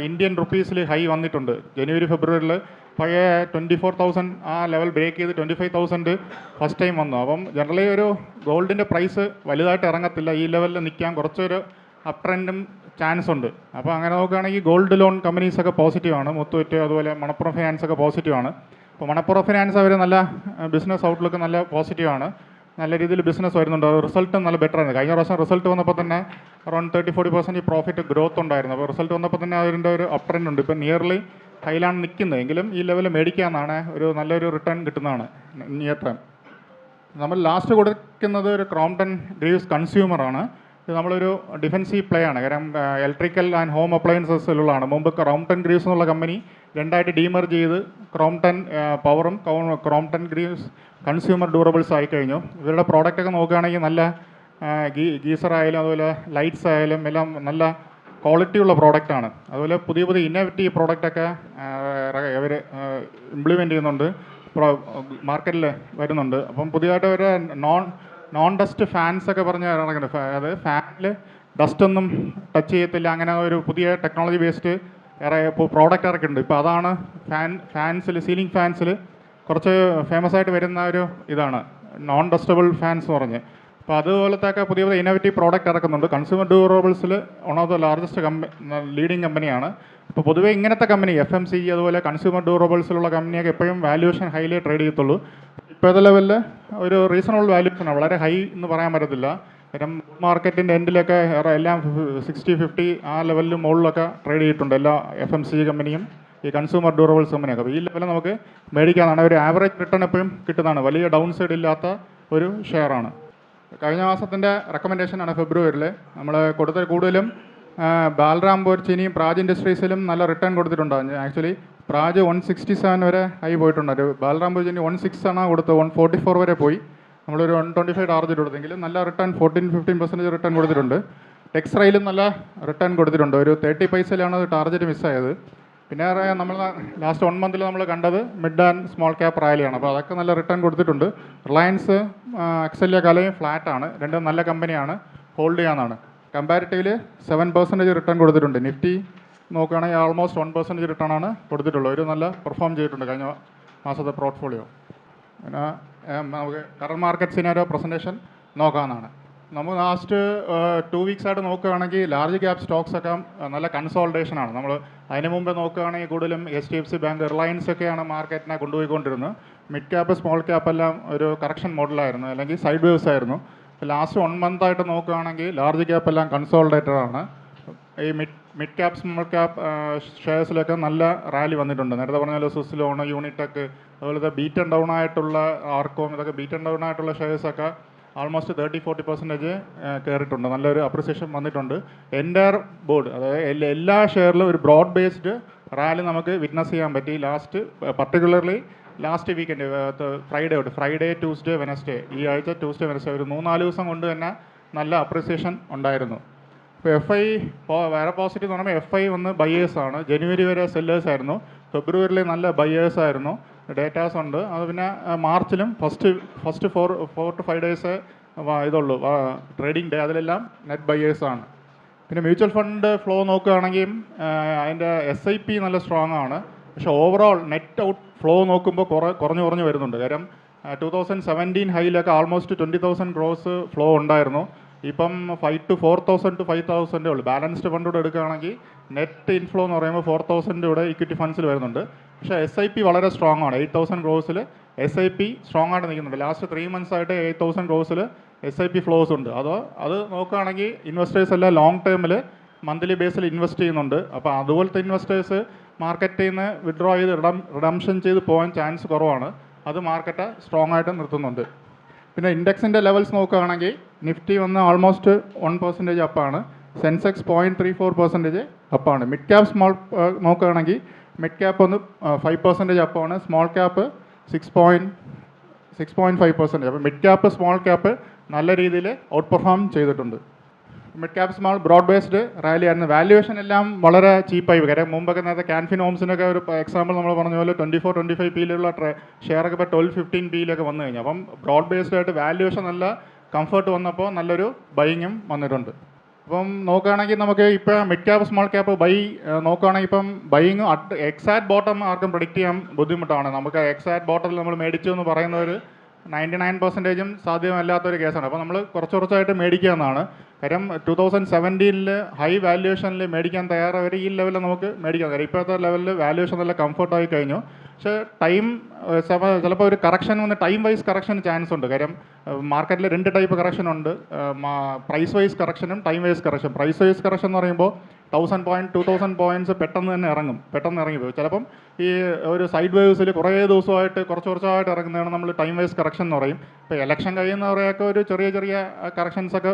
ഇന്ത്യൻ റുപ്പീസിൽ ഹൈ വന്നിട്ടുണ്ട്. ജനുവരി ഫെബ്രുവരിയിൽ പഴയ 24,000 ആ ലെവൽ ബ്രേക്ക് ചെയ്ത് 25,000 ഫസ്റ്റ് ടൈം വന്നു. അപ്പം ജനറലി ഒരു ഗോൾഡിൻ്റെ പ്രൈസ് വലുതായിട്ട് ഇറങ്ങത്തില്ല. ഈ ലെവലിൽ നിൽക്കാൻ കുറച്ചൊരു അപ് ട്രെൻഡും ചാൻസ് ഉണ്ട്. അപ്പോൾ അങ്ങനെ നോക്കുകയാണെങ്കിൽ ഗോൾഡ് ലോൺ കമ്പനീസൊക്കെ പോസിറ്റീവാണ്. മുത്തൂറ്റ് അതുപോലെ മണപ്പുറം ഫിനാൻസൊക്കെ പോസിറ്റീവാണ്. അപ്പോൾ മണപ്പുറം ഫിനാൻസ് അവർ നല്ല ബിസിനസ് ഔട്ട്ലുക്ക് നല്ല പോസിറ്റീവാണ്. നല്ല രീതിയിൽ ബിസിനസ് വരുന്നുണ്ട്. റിസൾട്ടും നല്ല ബെറ്ററാണ്. കഴിഞ്ഞ പ്രാവശ്യം റിസൾട്ട് വന്നപ്പോൾ തന്നെ അറൗണ്ട് 30-40% ഈ പ്രോഫിറ്റ് ഗ്രോത്ത് ഉണ്ടായിരുന്നു. അപ്പോൾ റിസൾട്ട് വന്നപ്പോൾ തന്നെ അതിൻ്റെ ഒരു അപ് ട്രെൻഡ് ഉണ്ട്. ഇപ്പോൾ നിയർലി ഹൈലാണ് നിൽക്കുന്നത്. എങ്കിലും ഈ ലെവലിൽ മേടിക്കാമെന്നാണ് ഒരു നല്ലൊരു റിട്ടേൺ കിട്ടുന്നതാണ് നിയർ ടൈം. നമ്മൾ ലാസ്റ്റ് കൊടുക്കുന്നത് ഒരു ക്രോംപ്ടൺ ഗ്രീവ്സ് കൺസ്യൂമറാണ്. ഇത് നമ്മളൊരു ഡിഫൻസീവ് പ്ലേ ആണ്. കാരണം ഇലക്ട്രിക്കൽ ആൻഡ് ഹോം അപ്ലയൻസസിലുള്ളതാണ്. മുമ്പ് ക്രോംപ്ടൺ ഗ്രീവ്സ് എന്നുള്ള കമ്പനി രണ്ടായിട്ട് ഡീമർജ് ചെയ്ത് ക്രോംപ്ടൺ പവറും ക്രോംപ്ടൺ ഗ്രീവ്സ് കൺസ്യൂമർ ഡ്യൂറബിൾസ് ആയിക്കഴിഞ്ഞു. ഇവരുടെ പ്രോഡക്റ്റൊക്കെ നോക്കുകയാണെങ്കിൽ നല്ല ഗീസർ ആയാലും അതുപോലെ ലൈറ്റ്സ് ആയാലും എല്ലാം നല്ല ക്വാളിറ്റിയുള്ള പ്രോഡക്റ്റാണ്. അതുപോലെ പുതിയ ഇന്നോവേറ്റീവ് പ്രോഡക്റ്റൊക്കെ ഇവർ ഇംപ്ലിമെൻ്റ് ചെയ്യുന്നുണ്ട്, മാർക്കറ്റിൽ വരുന്നുണ്ട്. അപ്പം പുതിയതായിട്ട് ഒരു നോൺ ഡസ്റ്റ് ഫാൻസ് ഒക്കെ പറഞ്ഞ് ഇറങ്ങുന്നുണ്ട്. അത് ഫാനിൽ ഡസ്റ്റൊന്നും ടച്ച് ചെയ്യത്തില്ല, അങ്ങനെ ഒരു പുതിയ ടെക്നോളജി ബേസ്ഡ് പ്രോഡക്റ്റ് ഇറക്കിയിട്ടുണ്ട്. ഇപ്പോൾ അതാണ് സീലിംഗ് ഫാൻസിൽ കുറച്ച് ഫേമസ് ആയിട്ട് വരുന്ന ഒരു ഇതാണ് നോൺ ഡസ്റ്റബിൾ ഫാൻസ് എന്ന് പറഞ്ഞ്. അപ്പോൾ അപ്പോൾ അതുപോലത്തെ പുതിയ പുതിയ ഇന്നോവേറ്റീവ് പ്രോഡക്റ്റ് ഇറക്കുന്നുണ്ട്. കൺസ്യൂമർ ഡ്യൂറബിൾസിൽ one of the largest leading കമ്പനിയാണ്. അപ്പോൾ പൊതുവേ ഇങ്ങനത്തെ കമ്പനി FMCG അതുപോലെ കൺസ്യൂമർ ഡ്യൂറബിൾസിലുള്ള കമ്പനിയൊക്കെ എപ്പോഴും വാല്യൂഷൻ ഹൈലി ട്രേഡ് ചെയ്യത്തുള്ളൂ. ഇപ്പോഴത്തെ ലെവലിൽ ഒരു റീസണബിൾ വാല്യൂഷനാണ്, വളരെ ഹൈ എന്ന് പറയാൻ പറ്റത്തില്ല. കാരണം മാർക്കറ്റിൻ്റെ എൻഡിലൊക്കെ എല്ലാം 60-50 ആ ലെവലിൽ മുകളിലൊക്കെ ട്രേഡ് ചെയ്തിട്ടുണ്ട് എല്ലാ FMCG കമ്പനിയും ഈ കൺസ്യൂമർ ഡ്യൂറബിൾസ് കമ്പനിയൊക്കെ. അപ്പോൾ ഈ ലെവലിൽ നമുക്ക് മേടിക്കാനാണ്. ഒരു ആവറേജ് റിട്ടേൺ എപ്പോഴും കിട്ടുന്നതാണ്, വലിയ ഡൗൺ സൈഡ് ഇല്ലാത്ത ഒരു ഷെയറാണ്. കഴിഞ്ഞ മാസത്തിൻ്റെ റെക്കമെൻഡേഷനാണ് ഫെബ്രുവരിയിൽ നമ്മൾ കൊടുത്ത. കൂടുതലും ബാൽറാം പോർച്ചിനിയും പ്രാജ് ഇൻഡസ്ട്രീസിലും നല്ല റിട്ടേൺ കൊടുത്തിട്ടുണ്ട്. ആക്ച്വലി പ്രാജ് 167 വരെ ഹൈ പോയിട്ടുണ്ട്. ഒരു ബാൽറാം പോർച്ചിനി 16 ആണ് കൊടുത്തത്, 144 വരെ പോയി. നമ്മളൊരു 125 ടാർജറ്റ് കൊടുത്തെങ്കിലും നല്ല റിട്ടേൺ 14-15% റിട്ടേൺ കൊടുത്തിട്ടുണ്ട്. ടെക്സ്റൈലും നല്ല റിട്ടേൺ കൊടുത്തിട്ടുണ്ട്. ഒരു 30 പൈസയിലാണ് അത് ടാർജറ്റ് മിസ്സായത്. പിന്നെ നമ്മൾ ലാസ്റ്റ് 1 മന്തിൽ നമ്മൾ കണ്ടത് മിഡ് ആൻഡ് സ്മോൾ ക്യാപ്പ് റാലിയാണ്. അപ്പോൾ അതൊക്കെ നല്ല റിട്ടേൺ കൊടുത്തിട്ടുണ്ട്. റിലയൻസ് എക്സലിയെക്കാളും ഫ്ലാറ്റാണ്. രണ്ടും നല്ല കമ്പനിയാണ്, ഹോൾഡ് ചെയ്യാനാണ്. കമ്പാരിറ്റീവ്ലി 7% റിട്ടേൺ കൊടുത്തിട്ടുണ്ട്. നിഫ്റ്റി നോക്കുകയാണെങ്കിൽ ആൾമോസ്റ്റ് 1% റിട്ടേൺ ആണ് കൊടുത്തിട്ടുള്ളത്. ഒരു നല്ല പെർഫോം ചെയ്തിട്ടുണ്ട് കഴിഞ്ഞ മാസത്തെ പോർട്ട്ഫോളിയോ. പിന്നെ നമുക്ക് കറണ്ട് മാർക്കറ്റ് സിനാരോ പ്രസൻറ്റേഷൻ നോക്കാമെന്നാണ്. നമ്മൾ ലാസ്റ്റ് 2 വീക്സായിട്ട് നോക്കുകയാണെങ്കിൽ ലാർജ് ക്യാപ് സ്റ്റോക്സൊക്കെ നല്ല കൺസോൾട്ടേഷനാണ്. നമ്മൾ അതിന് മുമ്പ് നോക്കുകയാണെങ്കിൽ കൂടുതലും HDFC ബാങ്ക്, റിലയൻസ് ഒക്കെയാണ് മാർക്കറ്റിനെ കൊണ്ടുപോയിക്കൊണ്ടിരുന്നത്. മിഡ് ക്യാപ്പ് സ്മോൾ ക്യാപ്പ് എല്ലാം ഒരു കറക്ഷൻ മോഡലായിരുന്നു, അല്ലെങ്കിൽ സൈഡ് വേവ്സ് ആയിരുന്നു. ലാസ്റ്റ് 1 മന്തായിട്ട് നോക്കുകയാണെങ്കിൽ ലാർജ് ക്യാപ്പ് എല്ലാം കൺസോൾട്ടേറ്റഡ് ആണ്. ഈ മിഡ് ക്യാപ്പ് സ്മോൾ ക്യാപ്പ് ഷെയർസിലൊക്കെ നല്ല റാലി വന്നിട്ടുണ്ട്. നേരത്തെ പറഞ്ഞാൽ സ്വിസ്ലോൺ, യൂണിടെക്, അതുപോലത്തെ ബീറ്റൺ ഡൗൺ ആയിട്ടുള്ള ആർക്കോം, ഇതൊക്കെ ബീറ്റൺ ഡൗൺ ആയിട്ടുള്ള ഷെയർസൊക്കെ ആൾമോസ്റ്റ് 30-40% കയറിയിട്ടുണ്ട്. നല്ലൊരു അപ്രിസിയേഷൻ വന്നിട്ടുണ്ട്. എൻ്റയർ ബോർഡ്, അതായത് എല്ലാ ഷെയറിലും ഒരു ബ്രോഡ് ബേസ്ഡ് റാലി നമുക്ക് വിറ്റ്നസ് ചെയ്യാൻ പറ്റി. Particularly last weekend Friday, Tuesday, Wednesday, ഈ ആഴ്ച ട്യൂസ്ഡേ, വെനസ്ഡേ ഒരു 3-4 ദിവസം കൊണ്ട് തന്നെ നല്ല അപ്രിസിയേഷൻ ഉണ്ടായിരുന്നു. ഇപ്പോൾ FI വേറെ പോസിറ്റീവ് എന്ന് പറയുമ്പോൾ FI വന്ന് ബയേഴ്സാണ്. ജനുവരി വരെ സെല്ലേഴ്സ് ആയിരുന്നു. ഫെബ്രുവരിയിൽ നല്ല ബയേഴ്സ് ആയിരുന്നു. ഡേറ്റാസ് ഉണ്ട്. അത് പിന്നെ മാർച്ചിലും ഫസ്റ്റ് 4 to 5 ഡേയ്സ് ഇതുള്ളൂ ട്രേഡിംഗ് ഡേ, അതിലെല്ലാം നെറ്റ് ബയേഴ്സാണ്. പിന്നെ മ്യൂച്വൽ ഫണ്ട് ഫ്ലോ നോക്കുകയാണെങ്കിൽ അതിൻ്റെ SIP നല്ല സ്ട്രോങ് ആണ്. പക്ഷേ ഓവറോൾ നെറ്റ് ഔട്ട് ഫ്ലോ നോക്കുമ്പോൾ കുറഞ്ഞു വരുന്നുണ്ട്. കാര്യം 2017 ഹൈയിലൊക്കെ ആൾമോസ്റ്റ് 20,000 ക്രോസ് ഫ്ലോ ഉണ്ടായിരുന്നു. ഇപ്പം 4,000 to 5,000 ഉള്ളൂ. ബാലൻസ്ഡ് ഫണ്ടോട് എടുക്കുകയാണെങ്കിൽ നെറ്റ് ഇൻഫ്ലോ എന്ന് പറയുമ്പോൾ 4,000 ഇവിടെ ഇക്വിറ്റി ഫണ്ട്സിൽ വരുന്നുണ്ട്. പക്ഷേ SIP വളരെ സ്ട്രോങ് ആണ്. 8,000 ക്രോസിൽ SIP സ്ട്രോങ് ആയിട്ട് നിൽക്കുന്നുണ്ട്. ലാസ്റ്റ് 3 months ആയിട്ട് 8,000 ക്രോസിൽ SIP ഫ്ലോസ് ഉണ്ട്. അത് നോക്കുകയാണെങ്കിൽ ഇൻവെസ്റ്റേഴ്സ് എല്ലാം ലോങ് ടേമിൽ മന്ത്ലി ബേസിൽ ഇൻവെസ്റ്റ് ചെയ്യുന്നുണ്ട്. അപ്പോൾ അതുപോലത്തെ ഇൻവെസ്റ്റേഴ്സ് മാർക്കറ്റിൽ നിന്ന് വിഡ്രോ ചെയ്ത് റിഡംഷൻ ചെയ്ത് പോകാൻ ചാൻസ് കുറവാണ്. അത് മാർക്കറ്റ് സ്ട്രോങ് ആയിട്ട് നിർത്തുന്നുണ്ട്. പിന്നെ ഇൻഡെക്സിൻ്റെ ലെവൽസ് നോക്കുകയാണെങ്കിൽ നിഫ്റ്റി വന്ന് ആൾമോസ്റ്റ് 1% അപ്പാണ്. സെൻസെക്സ് 0.34% അപ്പാണ്. മിഡ് ക്യാപ്പ് സ്മോൾ നോക്കുകയാണെങ്കിൽ മിഡ് ക്യാപ്പ് ഒന്ന് 5% അപ്പാണ്. Small cap 6.5%. അപ്പോൾ മിഡ് ക്യാപ്പ് സ്മോൾ ക്യാപ്പ് നല്ല രീതിയിൽ ഔട്ട് പെർഫോം ചെയ്തിട്ടുണ്ട്. Mid cap small broad based rally ആയിരുന്നു. വാല്യുവേഷൻ എല്ലാം വളരെ ചീപ്പായി. കാര്യം മുമ്പൊക്കെ നേരത്തെ ക്യാൻഫിൻ ഹോംസിനൊക്കെ ഒരു എക്സാമ്പിൾ നമ്മൾ പറഞ്ഞ പോലെ 24-25 P-യിലുള്ള ഷെയറൊക്കെ ഇപ്പോൾ 12-15 P-യിലൊക്കെ വന്നു കഴിഞ്ഞു. അപ്പം ബ്രോഡ് ബേസ്ഡ് ആയിട്ട് വാല്യുവേഷൻ നല്ല കംഫർട്ട് വന്നപ്പോൾ നല്ലൊരു ബൈയിങ്ങും വന്നിട്ടുണ്ട്. അപ്പം നോക്കുകയാണെങ്കിൽ നമുക്ക് ഇപ്പോൾ മിഡ് ക്യാപ്പ് സ്മോൾ ക്യാപ്പ് നോക്കുകയാണെങ്കിൽ ഇപ്പം ബൈയിങ് എക്സാക്ട് ബോട്ടം ആർക്കും പ്രെഡിക്റ്റ് ചെയ്യാൻ ബുദ്ധിമുട്ടാണ്. നമുക്ക് എക്സാക്ട് ബോട്ടത്തിൽ നമ്മൾ മേടിച്ചു എന്ന് പറയുന്നവർ 99% സാധ്യമല്ലാത്തൊരു കേസാണ്. അപ്പോൾ നമ്മൾ കുറച്ചായിട്ട് മേടിക്കുക എന്നാണ്. കാര്യം 2017 ഹൈ വാല്യുവേഷനിൽ മേടിക്കാൻ തയ്യാറവർ ഈ ലെവലിൽ നമുക്ക് മേടിക്കാം. കാര്യം ഇപ്പോഴത്തെ ലെവലിൽ വാല്യുവേഷൻ നല്ല കംഫർട്ടായി കഴിഞ്ഞു. പക്ഷേ ചിലപ്പോൾ ഒരു കറക്ഷൻ വന്ന് ടൈം വൈസ് കറക്ഷന് ചാൻസ് ഉണ്ട്. കാര്യം മാർക്കറ്റിൽ 2 ടൈപ്പ് കറക്ഷൻ ഉണ്ട്. പ്രൈസ് വൈസ് കറക്ഷനും time wise correction. Price wise correction എന്ന് പറയുമ്പോൾ 1000 പോയിൻറ്റ് 2000 പോയിൻറ്റ്സ് പെട്ടെന്ന് ഇറങ്ങിപ്പോയി. ചിലപ്പം ഈ ഒരു സൈഡ് വേവ്സിൽ കുറേ ദിവസമായിട്ട് കുറച്ചായിട്ട് ഇറങ്ങുന്നതാണ് നമ്മൾ ടൈം വൈസ് കറക്ഷൻ എന്ന് പറയും. ഇപ്പോൾ ഇലക്ഷൻ കഴിയുന്നവരെയൊക്കെ ഒരു ചെറിയ കറക്ഷൻസൊക്കെ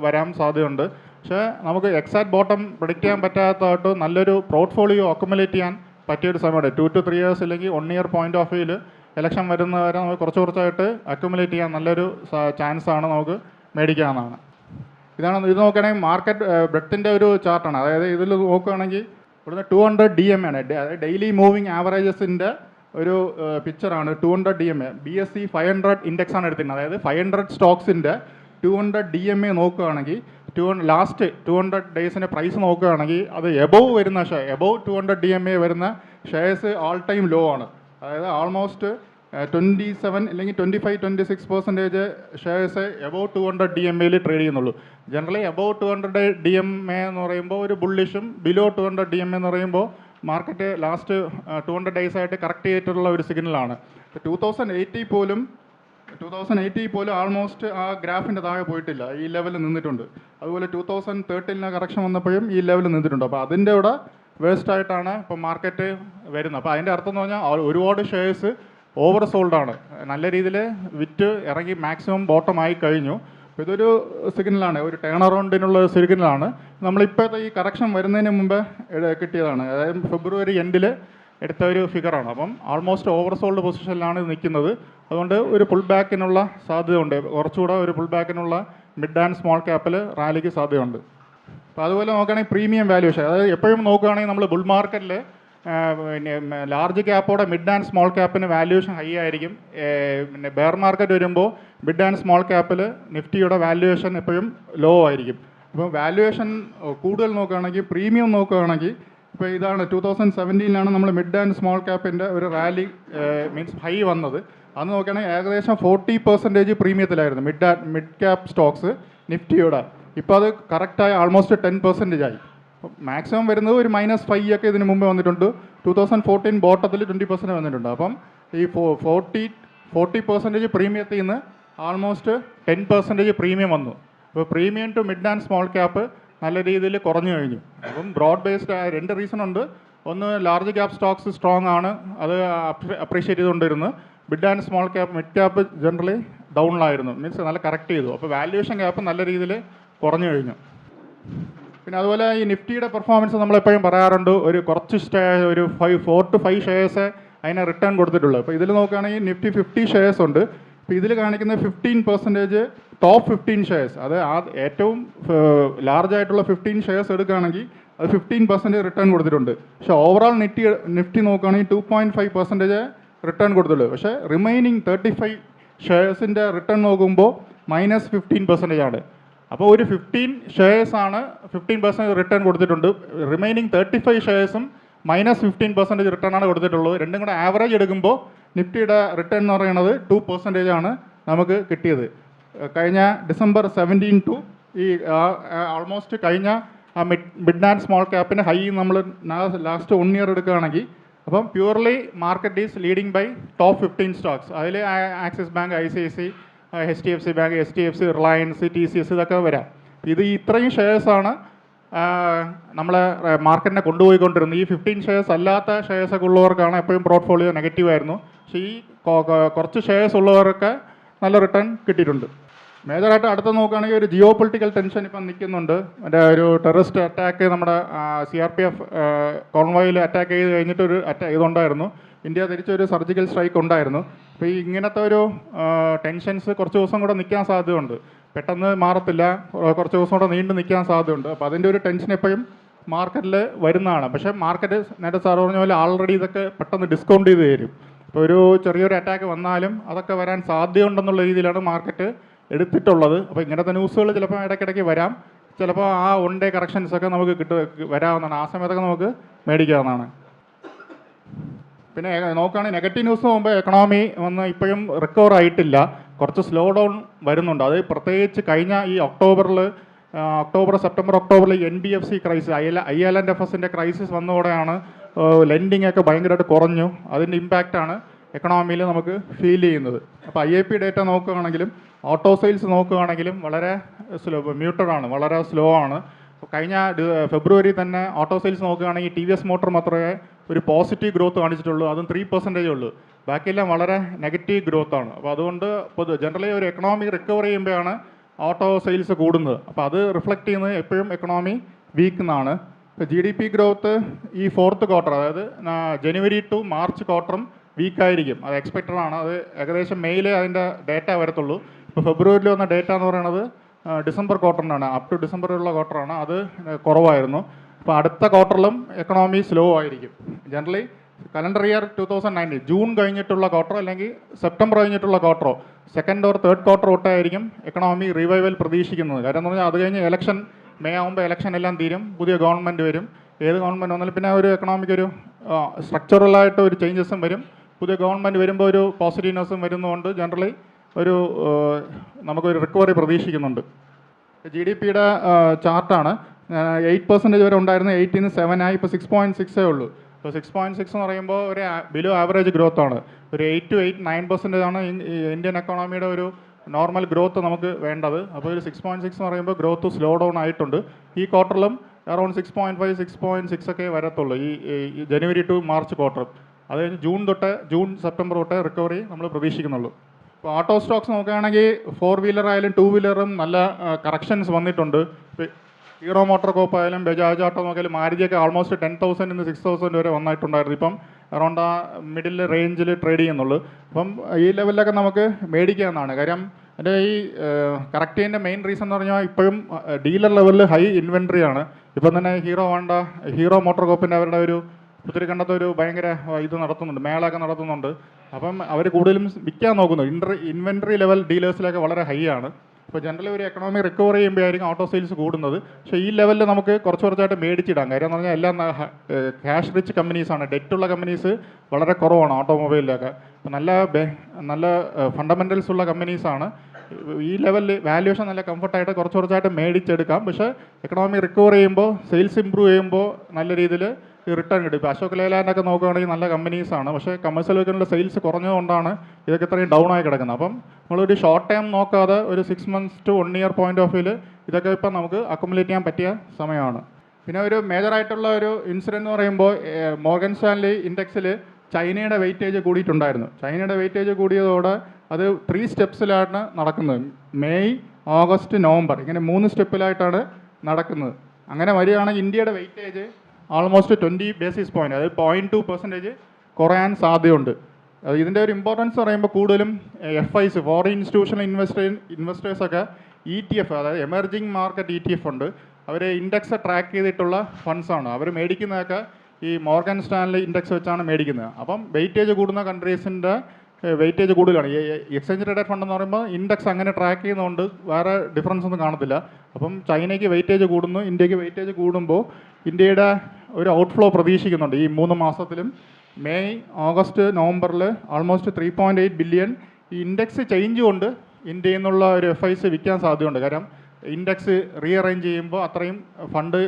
വരാൻ സാധ്യതയുണ്ട്. പക്ഷേ നമുക്ക് എക്സാക്ട് ബോട്ടം പ്രെഡിക്റ്റ് ചെയ്യാൻ പറ്റാത്തതായിട്ട് നല്ലൊരു പോർട്ട്ഫോളിയോ അക്കുമുലേറ്റ് ചെയ്യാൻ പറ്റിയൊരു സമയമുണ്ട്. 2 to 3 years അല്ലെങ്കിൽ 1 year പോയിന്റ് ഓഫ് വ്യൂവിൽ ഇലക്ഷൻ വരുന്നവരെ നമുക്ക് കുറച്ചായിട്ട് അക്കുമുലേറ്റ് ചെയ്യാൻ നല്ലൊരു ചാൻസാണ് നമുക്ക് മേടിക്കാവുന്നതാണ്. ഇത് നോക്കുകയാണെങ്കിൽ മാർക്കറ്റ് ബ്രെഡ്ത്തിൻ്റെ ഒരു ചാർട്ടാണ്. അതായത് ഇതിൽ നോക്കുകയാണെങ്കിൽ ഇവിടുന്ന് 200 DMA ആണ്. അതായത് ഡെയിലി മൂവിങ് ആവറേജസിൻ്റെ ഒരു പിക്ചറാണ്. 200 DMA BSE 500 ഇൻഡെക്സ് ആണ് എടുത്തിരുന്നത്. അതായത് 500 സ്റ്റോക്സിൻ്റെ 200 DMA നോക്കുകയാണെങ്കിൽ ലാസ്റ്റ് 200 ഡേയ്സിൻ്റെ പ്രൈസ് നോക്കുകയാണെങ്കിൽ അത് എബോവ് 200 DMA വരുന്ന ഷെയർസ് ആൾ ടൈം ലോ ആണ്. അതായത് ആൾമോസ്റ്റ് 27 അല്ലെങ്കിൽ 25-26% ഷെയർസ് എബവ് 200 DMAയിൽ ട്രേഡ് ചെയ്യുന്നുള്ളൂ. ജനറലി എബവ് 200 DMA എന്ന് പറയുമ്പോൾ ഒരു ബുള്ളിഷും ബിലോ 200 DMA എന്ന് പറയുമ്പോൾ മാർക്കറ്റ് ലാസ്റ്റ് 200 ഡേയ്സ് ആയിട്ട് കറക്റ്റ് ചെയ്തിട്ടുള്ള ഒരു സിഗ്നലാണ്. 2080 പോലും ആൾമോസ്റ്റ് ആ ഗ്രാഫിൻ്റെ താഴെ പോയിട്ടില്ല, ഈ ലെവലിൽ നിന്നിട്ടുണ്ട്. അതുപോലെ 2013 കറക്ഷൻ വന്നപ്പോഴും ഈ ലെവലിൽ നിന്നിട്ടുണ്ട്. അപ്പോൾ അതിൻ്റെ കൂടെ വേസ്റ്റ് ആയിട്ടാണ് ഇപ്പോൾ മാർക്കറ്റ് വരുന്നത്. അപ്പോൾ അതിൻ്റെ അർത്ഥം എന്ന് പറഞ്ഞാൽ ഒരുപാട് ഷെയർസ് ഓവർ സോൾഡാണ്, നല്ല രീതിയിൽ വിറ്റ് ഇറങ്ങി മാക്സിമം ബോട്ടം ആയി കഴിഞ്ഞു. അപ്പോൾ ഇതൊരു സിഗ്നലാണ്, ഒരു ടേൺ അറൗണ്ടിനുള്ള സിഗ്നലാണ്. നമ്മളിപ്പോഴത്തെ ഈ കറക്ഷൻ വരുന്നതിന് മുമ്പ് കിട്ടിയതാണ്, അതായത് ഫെബ്രുവരി എൻഡിൽ എടുത്ത ഒരു ഫിഗറാണ്. അപ്പം ആൾമോസ്റ്റ് ഓവർ സോൾഡ് പൊസിഷനിലാണ് ഇത് നിൽക്കുന്നത്. അതുകൊണ്ട് ഒരു പുൾ ബാക്കിനുള്ള സാധ്യതയുണ്ട്, കുറച്ചുകൂടെ ഒരു പുൾ ബാക്കിനുള്ള മിഡ് ആൻഡ് സ്മോൾ ക്യാപ്പിൽ റാലിക്ക് സാധ്യതയുണ്ട്. അപ്പോൾ അതുപോലെ നോക്കുകയാണെങ്കിൽ പ്രീമിയം വാല്യൂഷൻ, അതായത് എപ്പോഴും നോക്കുകയാണെങ്കിൽ നമ്മൾ ബുൾ മാർക്കറ്റിൽ പിന്നെ ലാർജ് ക്യാപ്പോടെ മിഡ് ആൻഡ് സ്മോൾ ക്യാപ്പിന് വാല്യൂഷൻ ഹൈ ആയിരിക്കും. പിന്നെ ബെയർ മാർക്കറ്റ് വരുമ്പോൾ മിഡ് ആൻഡ് സ്മോൾ ക്യാപ്പിൽ നിഫ്റ്റിയുടെ വാല്യൂഷൻ എപ്പോഴും ലോ ആയിരിക്കും. അപ്പോൾ വാല്യൂഷൻ കൂടുതൽ നോക്കുകയാണെങ്കിൽ പ്രീമിയം നോക്കുകയാണെങ്കിൽ ഇപ്പോൾ ഇതാണ് 2017 നമ്മൾ മിഡ് ആൻഡ് സ്മോൾ ക്യാപ്പിൻ്റെ ഒരു റാലി മീൻസ് ഹൈ വന്നത്. അന്ന് നോക്കുകയാണെങ്കിൽ ഏകദേശം 40% പ്രീമിയത്തിലായിരുന്നു മിഡ് ക്യാപ്പ് സ്റ്റോക്സ് നിഫ്റ്റിയുടെ. ഇപ്പോൾ അത് കറക്റ്റായി ആൾമോസ്റ്റ് 10% ആയി. മാക്സിമം വരുന്നത് ഒരു -5 ഒക്കെ ഇതിന് മുമ്പ് വന്നിട്ടുണ്ട്. 2014 ബോട്ടത്തിൽ 20% വന്നിട്ടുണ്ട്. അപ്പം ഈ 40% പ്രീമിയത്തിൽ നിന്ന് ആൾമോസ്റ്റ് 10% പ്രീമിയം വന്നു. അപ്പോൾ premium to mid and small cap നല്ല രീതിയിൽ കുറഞ്ഞു കഴിഞ്ഞു. അപ്പം ബ്രോഡ് ബേസ്ഡ് രണ്ട് റീസൺ ഉണ്ട്. ഒന്ന്, ലാർജ് ക്യാപ്പ് സ്റ്റോക്സ് സ്ട്രോങ് ആണ്, അത് അപ്രീഷിയേറ്റ് ചെയ്തുകൊണ്ടിരുന്നു. Mid and small cap, mid cap generally ഡൗണിലായിരുന്നു, മീൻസ് നല്ല കറക്റ്റ് ചെയ്തു. അപ്പോൾ വാല്യൂഷൻ ക്യാപ്പ് നല്ല രീതിയിൽ കുറഞ്ഞു കഴിഞ്ഞു. പിന്നെ അതുപോലെ ഈ നിഫ്റ്റിയുടെ പെർഫോമൻസ് നമ്മളെപ്പോഴും പറയാറുണ്ട്, ഒരു കുറച്ച് ഒരു 4 to 5 ഷെയർസ് അതിനെ റിട്ടേൺ കൊടുത്തിട്ടുള്ളൂ. അപ്പോൾ ഇതിൽ നോക്കുകയാണെങ്കിൽ നിഫ്റ്റി 50 ഷെയർസ് ഉണ്ട്. ഇപ്പോൾ ഇതിൽ കാണിക്കുന്ന 15% ടോപ്പ് 15 ഷെയർസ്, അത് ഏറ്റവും ലാർജ് ആയിട്ടുള്ള 15 ഷെയർസ് എടുക്കുകയാണെങ്കിൽ അത് 15% റിട്ടേൺ കൊടുത്തിട്ടുണ്ട്. പക്ഷേ ഓവറോൾ നിഫ്റ്റി നോക്കുകയാണെങ്കിൽ 2.5% റിട്ടേൺ കൊടുത്തുള്ളൂ. പക്ഷേ റിമൈനിങ് 35 ഷെയർസിൻ്റെ റിട്ടേൺ നോക്കുമ്പോൾ -15% ആണ്. അപ്പോൾ ഒരു 15 ഷെയർസാണ് 15% റിട്ടേൺ കൊടുത്തിട്ടുണ്ട്. റിമൈനിങ് 35 ഷെയർസും -15% റിട്ടേൺ ആണ് കൊടുത്തിട്ടുള്ളൂ. രണ്ടും കൂടെ ആവറേജ് എടുക്കുമ്പോൾ നിഫ്റ്റിയുടെ റിട്ടേൺ എന്ന് പറയുന്നത് 2% ആണ് നമുക്ക് കിട്ടിയത്. കഴിഞ്ഞ December 17 ടു ഈ ആൾമോസ്റ്റ് കഴിഞ്ഞ മിഡ് ആൻഡ് സ്മോൾ ക്യാപ്പിന് ഹൈ നമ്മൾ ലാസ്റ്റ് 1 ഇയർ എടുക്കുകയാണെങ്കിൽ അപ്പം purely market is leading by top 15 stocks. അതിൽ Axis bank, ICICI, HDFC bank, HDFC, Reliance, TCS ഇതൊക്കെ വരാം. ഇത് ഇത്രയും ഷെയർസാണ് നമ്മളെ മാർക്കറ്റിനെ കൊണ്ടുപോയിക്കൊണ്ടിരുന്നത്. ഈ 15 ഷെയർസ് അല്ലാത്ത ഷെയർസൊക്കെ ഉള്ളവർക്കാണ് എപ്പോഴും പോർട്ട്ഫോളിയോ നെഗറ്റീവ് ആയിരുന്നു. പക്ഷേ ഈ കുറച്ച് ഷെയർസ് ഉള്ളവർക്ക് നല്ല റിട്ടേൺ കിട്ടിയിട്ടുണ്ട്. മേജറായിട്ട് അടുത്ത് നോക്കുകയാണെങ്കിൽ ഒരു ജിയോ പൊളിറ്റിക്കൽ ടെൻഷൻ ഇപ്പം നിൽക്കുന്നുണ്ട്. മറ്റേ ഒരു ടെററിസ്റ്റ് അറ്റാക്ക് നമ്മുടെ CRPF കോൺവോയിൽ അറ്റാക്ക് ചെയ്ത് കഴിഞ്ഞിട്ടൊരു ഇതുണ്ടായിരുന്നു. ഇന്ത്യ തിരിച്ചൊരു സർജിക്കൽ സ്ട്രൈക്ക് ഉണ്ടായിരുന്നു. അപ്പോൾ ഈ ഇങ്ങനത്തെ ഒരു ടെൻഷൻസ് കുറച്ച് ദിവസം കൂടെ നിൽക്കാൻ സാധ്യതയുണ്ട്. പെട്ടെന്ന് മാറത്തില്ല, കുറച്ച് ദിവസം കൂടെ നീണ്ടു നിൽക്കാൻ സാധ്യതയുണ്ട്. അപ്പോൾ അതിൻ്റെ ഒരു ടെൻഷൻ എപ്പോഴും മാർക്കറ്റിൽ വരുന്നതാണ്. പക്ഷേ മാർക്കറ്റ് നേരത്തെ സാർ പറഞ്ഞ പോലെ ആൾറെഡി ഇതൊക്കെ പെട്ടെന്ന് ഡിസ്കൗണ്ട് ചെയ്ത് തരും. ഇപ്പോൾ ഒരു ചെറിയൊരു അറ്റാക്ക് വന്നാലും അതൊക്കെ വരാൻ സാധ്യതയുണ്ടെന്നുള്ള രീതിയിലാണ് മാർക്കറ്റ് എടുത്തിട്ടുള്ളത്. അപ്പോൾ ഇങ്ങനത്തെ ന്യൂസുകൾ ചിലപ്പോൾ ഇടയ്ക്കിടയ്ക്ക് വരാം. ചിലപ്പോൾ ആ 1 ഡേ കറക്ഷൻസൊക്കെ നമുക്ക് വരാവുന്നതാണ്. ആ സമയത്തൊക്കെ നമുക്ക് മേടിക്കാവുന്നതാണ്. പിന്നെ നോക്കുകയാണെങ്കിൽ നെഗറ്റീവ് ന്യൂസ് പോകുമ്പോൾ എക്കണോമി ഇപ്പോഴും റിക്കവർ ആയിട്ടില്ല, കുറച്ച് സ്ലോ ഡൗൺ വരുന്നുണ്ട്. അത് പ്രത്യേകിച്ച് കഴിഞ്ഞ ഈ സെപ്റ്റംബർ ഒക്ടോബറിൽ NBFC ക്രൈസിസ്, IL&FSൻ്റെ ക്രൈസിസ് വന്നതോടെയാണ് ലെൻഡിങ് ഒക്കെ ഭയങ്കരമായിട്ട് കുറഞ്ഞു. അതിൻ്റെ ഇമ്പാക്റ്റാണ് എക്കണോമിയിൽ നമുക്ക് ഫീൽ ചെയ്യുന്നത്. അപ്പോൾ IIP ഡേറ്റ നോക്കുകയാണെങ്കിലും ഓട്ടോ സെയിൽസ് നോക്കുകയാണെങ്കിലും വളരെ മ്യൂട്ടഡാണ്, വളരെ സ്ലോ ആണ്. കഴിഞ്ഞ ഫെബ്രുവരി തന്നെ ഓട്ടോ സെയിൽസ് നോക്കുകയാണെങ്കിൽ TVS മോട്ടോർ മാത്രമേ ഒരു പോസിറ്റീവ് ഗ്രോത്ത് കാണിച്ചിട്ടുള്ളൂ, അതും 3% ഉള്ളൂ. ബാക്കിയെല്ലാം വളരെ നെഗറ്റീവ് ഗ്രോത്താണ്. അപ്പോൾ അതുകൊണ്ട് ജനറലി ഒരു എക്കണോമി റിക്കവർ ചെയ്യുമ്പോഴാണ് ഓട്ടോ സെയിൽസ് കൂടുന്നത്. അപ്പോൾ അത് റിഫ്ലക്റ്റ് ചെയ്യുന്നത് എപ്പോഴും എക്കണോമി വീക്ക് എന്നാണ്. ഇപ്പോൾ GDP ഗ്രോത്ത് ഈ 4th ക്വാർട്ടർ, അതായത് ജനുവരി ടു മാർച്ച് ക്വാർട്ടറും വീക്കായിരിക്കും, അത് എക്സ്പെക്റ്റഡ് ആണ്. അത് ഏകദേശം മെയിലേ അതിൻ്റെ ഡേറ്റ വരത്തുള്ളൂ. ഇപ്പോൾ ഫെബ്രുവരിയിൽ വന്ന ഡേറ്റ എന്ന് പറയുന്നത് ഡിസംബർ ക്വാർട്ടറിനാണ്, അപ് ടു ഡിസംബറിലുള്ള ക്വാർട്ടറാണ്, അത് കുറവായിരുന്നു. അപ്പോൾ അടുത്ത ക്വാർട്ടറിലും എക്കണോമി സ്ലോ ആയിരിക്കും. ജനറലി കലണ്ടർ ഇയർ 2019 ജൂൺ കഴിഞ്ഞിട്ടുള്ള ക്വാർട്ടർ അല്ലെങ്കിൽ സെപ്റ്റംബർ കഴിഞ്ഞിട്ടുള്ള ക്വാർട്ടറോ 2nd or 3rd ക്വാർട്ടർ തൊട്ടായിരിക്കും എക്കണോമി റിവൈവൽ പ്രതീക്ഷിക്കുന്നത്. കാരണം എന്ന് പറഞ്ഞാൽ അത് കഴിഞ്ഞ് ഇലക്ഷൻ മെയ് ആകുമ്പോൾ ഇലക്ഷൻ എല്ലാം തീരും, പുതിയ ഗവൺമെൻറ് വരും. ഏത് ഗവൺമെൻറ് വന്നാലും പിന്നെ ഒരു എക്കണോമിക്ക് ഒരു സ്ട്രക്ചറലായിട്ട് ഒരു ചേഞ്ചസും വരും, പുതിയ ഗവൺമെൻറ് വരുമ്പോൾ ഒരു പോസിറ്റീവ്നെസ്സും വരുന്നതുകൊണ്ട് ജനറലി ഒരു നമുക്കൊരു റിക്കവറി പ്രതീക്ഷിക്കുന്നുണ്ട്. ജി ഡി പിയുടെ ചാർട്ടാണ്. 8% വരെ ഉണ്ടായിരുന്നു, 8 നിന്ന് 7 ആയി, ഇപ്പോൾ 6.6 ഉള്ളൂ. ഇപ്പോൾ 6.6 എന്ന് പറയുമ്പോൾ ഒരു ബിലോ ആവറേജ് ഗ്രോത്ത് ആണ്. ഒരു 8 to 9% ആണ് ഇന്ത്യൻ എക്കോണമിയുടെ ഒരു നോർമൽ ഗ്രോത്ത് നമുക്ക് വേണ്ടത്. അപ്പോൾ ഒരു 6.6 എന്ന് പറയുമ്പോൾ ഗ്രോത്ത് സ്ലോ ഡൗൺ ആയിട്ടുണ്ട്. ഈ ക്വാർട്ടറിലും അറൗണ്ട് 6.5, 6.6 ഒക്കെ വരത്തുള്ളൂ ഈ ജനുവരി ടു മാർച്ച് ക്വാർട്ടർ. അത് കഴിഞ്ഞ് ജൂൺ സെപ്റ്റംബർ തൊട്ട് റിക്കവറി നമ്മൾ പ്രതീക്ഷിക്കുന്നുള്ളൂ. ഇപ്പോൾ ഓട്ടോ സ്റ്റോക്സ് നോക്കുകയാണെങ്കിൽ 4 വീലർ ആയാലും 2 വീലറും നല്ല കറക്ഷൻസ് വന്നിട്ടുണ്ട്. ഹീറോ മോട്ടോർ കോപ്പ് ആയാലും ബജാജ് ഓട്ടോ നോക്കിയാലും മാരുതിയൊക്കെ ആൾമോസ്റ്റ് 10,000 നിന്ന് 6,000 വരെ വന്നിട്ടുണ്ടായിരുന്നു. ഇപ്പം അറൗണ്ട് ആ മിഡിൽ റേഞ്ചിൽ ട്രേഡ് ചെയ്യുന്നുള്ളൂ. അപ്പം ഈ ലെവലിലൊക്കെ നമുക്ക് മേടിക്കാവുന്നതാണ്. കാര്യം എൻ്റെ ഈ കറക്റ്റ് ചെയ്യുന്ന മെയിൻ റീസൺ എന്ന് പറഞ്ഞാൽ ഇപ്പോഴും ഡീലർ ലെവലിൽ ഹൈ ഇൻവെൻട്രി ആണ്. ഇപ്പം തന്നെ ഹീറോ മോട്ടോർ കോപ്പിൻ്റെ അവരുടെ ഒരു ഒത്തിരി കണ്ടത്തെ ഒരു ഭയങ്കര ഇത് നടത്തുന്നുണ്ട്, മേളൊക്കെ നടത്തുന്നുണ്ട്. അപ്പം അവർ കൂടുതലും വിൽക്കാൻ നോക്കുന്നു. ഇൻവെൻട്രി ലെവൽ ഡീലേഴ്സിലൊക്കെ വളരെ ഹൈ ആണ്. ഇപ്പോൾ ജനറലി ഒരു എക്കണോമി റിക്കവർ ചെയ്യുമ്പോഴായിരിക്കും ഓട്ടോ സെയിൽസ് കൂടുന്നത്. പക്ഷേ ഈ ലെവലിൽ നമുക്ക് കുറച്ചായിട്ട് മേടിച്ചിടാം. കാര്യം എന്ന് പറഞ്ഞാൽ എല്ലാം ക്യാഷ് റിച്ച് കമ്പനീസാണ്. ഡെറ്റുള്ള കമ്പനീസ് വളരെ കുറവാണ് ഓട്ടോമൊബൈലിലൊക്കെ. അപ്പോൾ നല്ല ഫണ്ടമെൻ്റൽസ് ഉള്ള കമ്പനീസാണ്. ഈ ലെവലിൽ വാല്യൂഷൻ നല്ല കംഫർട്ടായിട്ട് കുറച്ചായിട്ട് മേടിച്ചെടുക്കാം. പക്ഷേ എക്കണോമി റിക്കവർ ചെയ്യുമ്പോൾ, സെയിൽസ് ഇമ്പ്രൂവ് ചെയ്യുമ്പോൾ നല്ല രീതിയിൽ റിട്ടേൺ കിട്ടും. ഇപ്പോൾ അശോക് ലേലാൻഡൊക്കെ നോക്കുകയാണെങ്കിൽ നല്ല കമ്പനീസാണ്. പക്ഷേ കമേഴ്ഷ്യൽ വെഹിക്കിളിൻ്റെ സെയിൽസ് കുറഞ്ഞതുകൊണ്ടാണ് ഇതൊക്കെ ഇത്രയും ഡൗൺ ആയി കിടക്കുന്നത്. അപ്പം നമ്മളൊരു ഷോർട്ട് ടൈം നോക്കാതെ ഒരു 6 months to 1 year point of വ്യൂവിൽ ഇതൊക്കെ ഇപ്പം നമുക്ക് അക്കുമുലേറ്റ് ചെയ്യാൻ പറ്റിയ സമയമാണ്. പിന്നെ ഒരു മേജറായിട്ടുള്ള ഒരു ഇൻസിഡൻറ്റ് എന്ന് പറയുമ്പോൾ മോർഗൻ സ്റ്റാൻലി ഇൻഡെക്സിൽ ചൈനയുടെ വെയിറ്റേജ് കൂടിയിട്ടുണ്ടായിരുന്നു. ചൈനയുടെ വെയിറ്റേജ് കൂടിയതോടെ അത് 3 സ്റ്റെപ്സിലാണ് നടക്കുന്നത്. മെയ്, ഓഗസ്റ്റ്, നവംബർ ഇങ്ങനെ 3 സ്റ്റെപ്പിലായിട്ടാണ് നടക്കുന്നത്. അങ്ങനെ വരികയാണെങ്കിൽ ഇന്ത്യയുടെ വെയിറ്റേജ് ആൾമോസ്റ്റ് 20 basis point, അതായത് 0.2% കുറയാൻ സാധ്യതയുണ്ട്. ഇതിൻ്റെ ഒരു ഇമ്പോർട്ടൻസ് പറയുമ്പോൾ കൂടുതലും FIs, ഫോറിൻ ഇൻസ്റ്റിറ്റ്യൂഷണൽ ഇൻവെസ്റ്റേഴ്സൊക്കെ ETF, അതായത് എമർജിങ് മാർക്കറ്റ് ETF ഉണ്ട്. അവർ ഇൻഡെക്സ് ട്രാക്ക് ചെയ്തിട്ടുള്ള ഫണ്ട്സാണ്. അവർ മേടിക്കുന്നതൊക്കെ ഈ മോർഗൻ സ്റ്റാൻലി ഇൻഡെക്സ് വെച്ചാണ് മേടിക്കുന്നത്. അപ്പം വെയിറ്റേജ് കൂടുന്ന കൺട്രീസിൻ്റെ വെയിറ്റേജ് കൂടുതലാണ്. ഈ എക്സ്ചേഞ്ച് ട്രേഡഡ് ഫണ്ട് എന്ന് പറയുമ്പോൾ ഇൻഡെക്സ് അങ്ങനെ ട്രാക്ക് ചെയ്യുന്നതുകൊണ്ട് വേറെ ഡിഫറൻസ് ഒന്നും കാണത്തില്ല. അപ്പം ചൈനയ്ക്ക് വെയിറ്റേജ് കൂടുന്നു, ഇന്ത്യക്ക് വെയിറ്റേജ് കൂടുമ്പോൾ ഇന്ത്യയുടെ ഒരു ഔട്ട്ഫ്ലോ പ്രതീക്ഷിക്കുന്നുണ്ട് ഈ 3 മാസത്തിലും. മെയ്, ഓഗസ്റ്റ്, നവംബറിൽ ആൾമോസ്റ്റ് 3.8 ബില്യൺ ഈ ഇൻഡെക്സ് ചേഞ്ച് കൊണ്ട് ഇന്ത്യയിൽ നിന്നുള്ള ഒരു FIs വിൽക്കാൻ സാധ്യതയുണ്ട്. കാരണം ഇൻഡെക്സ് റീഅറേഞ്ച് ചെയ്യുമ്പോൾ അത്രയും ഫണ്ട്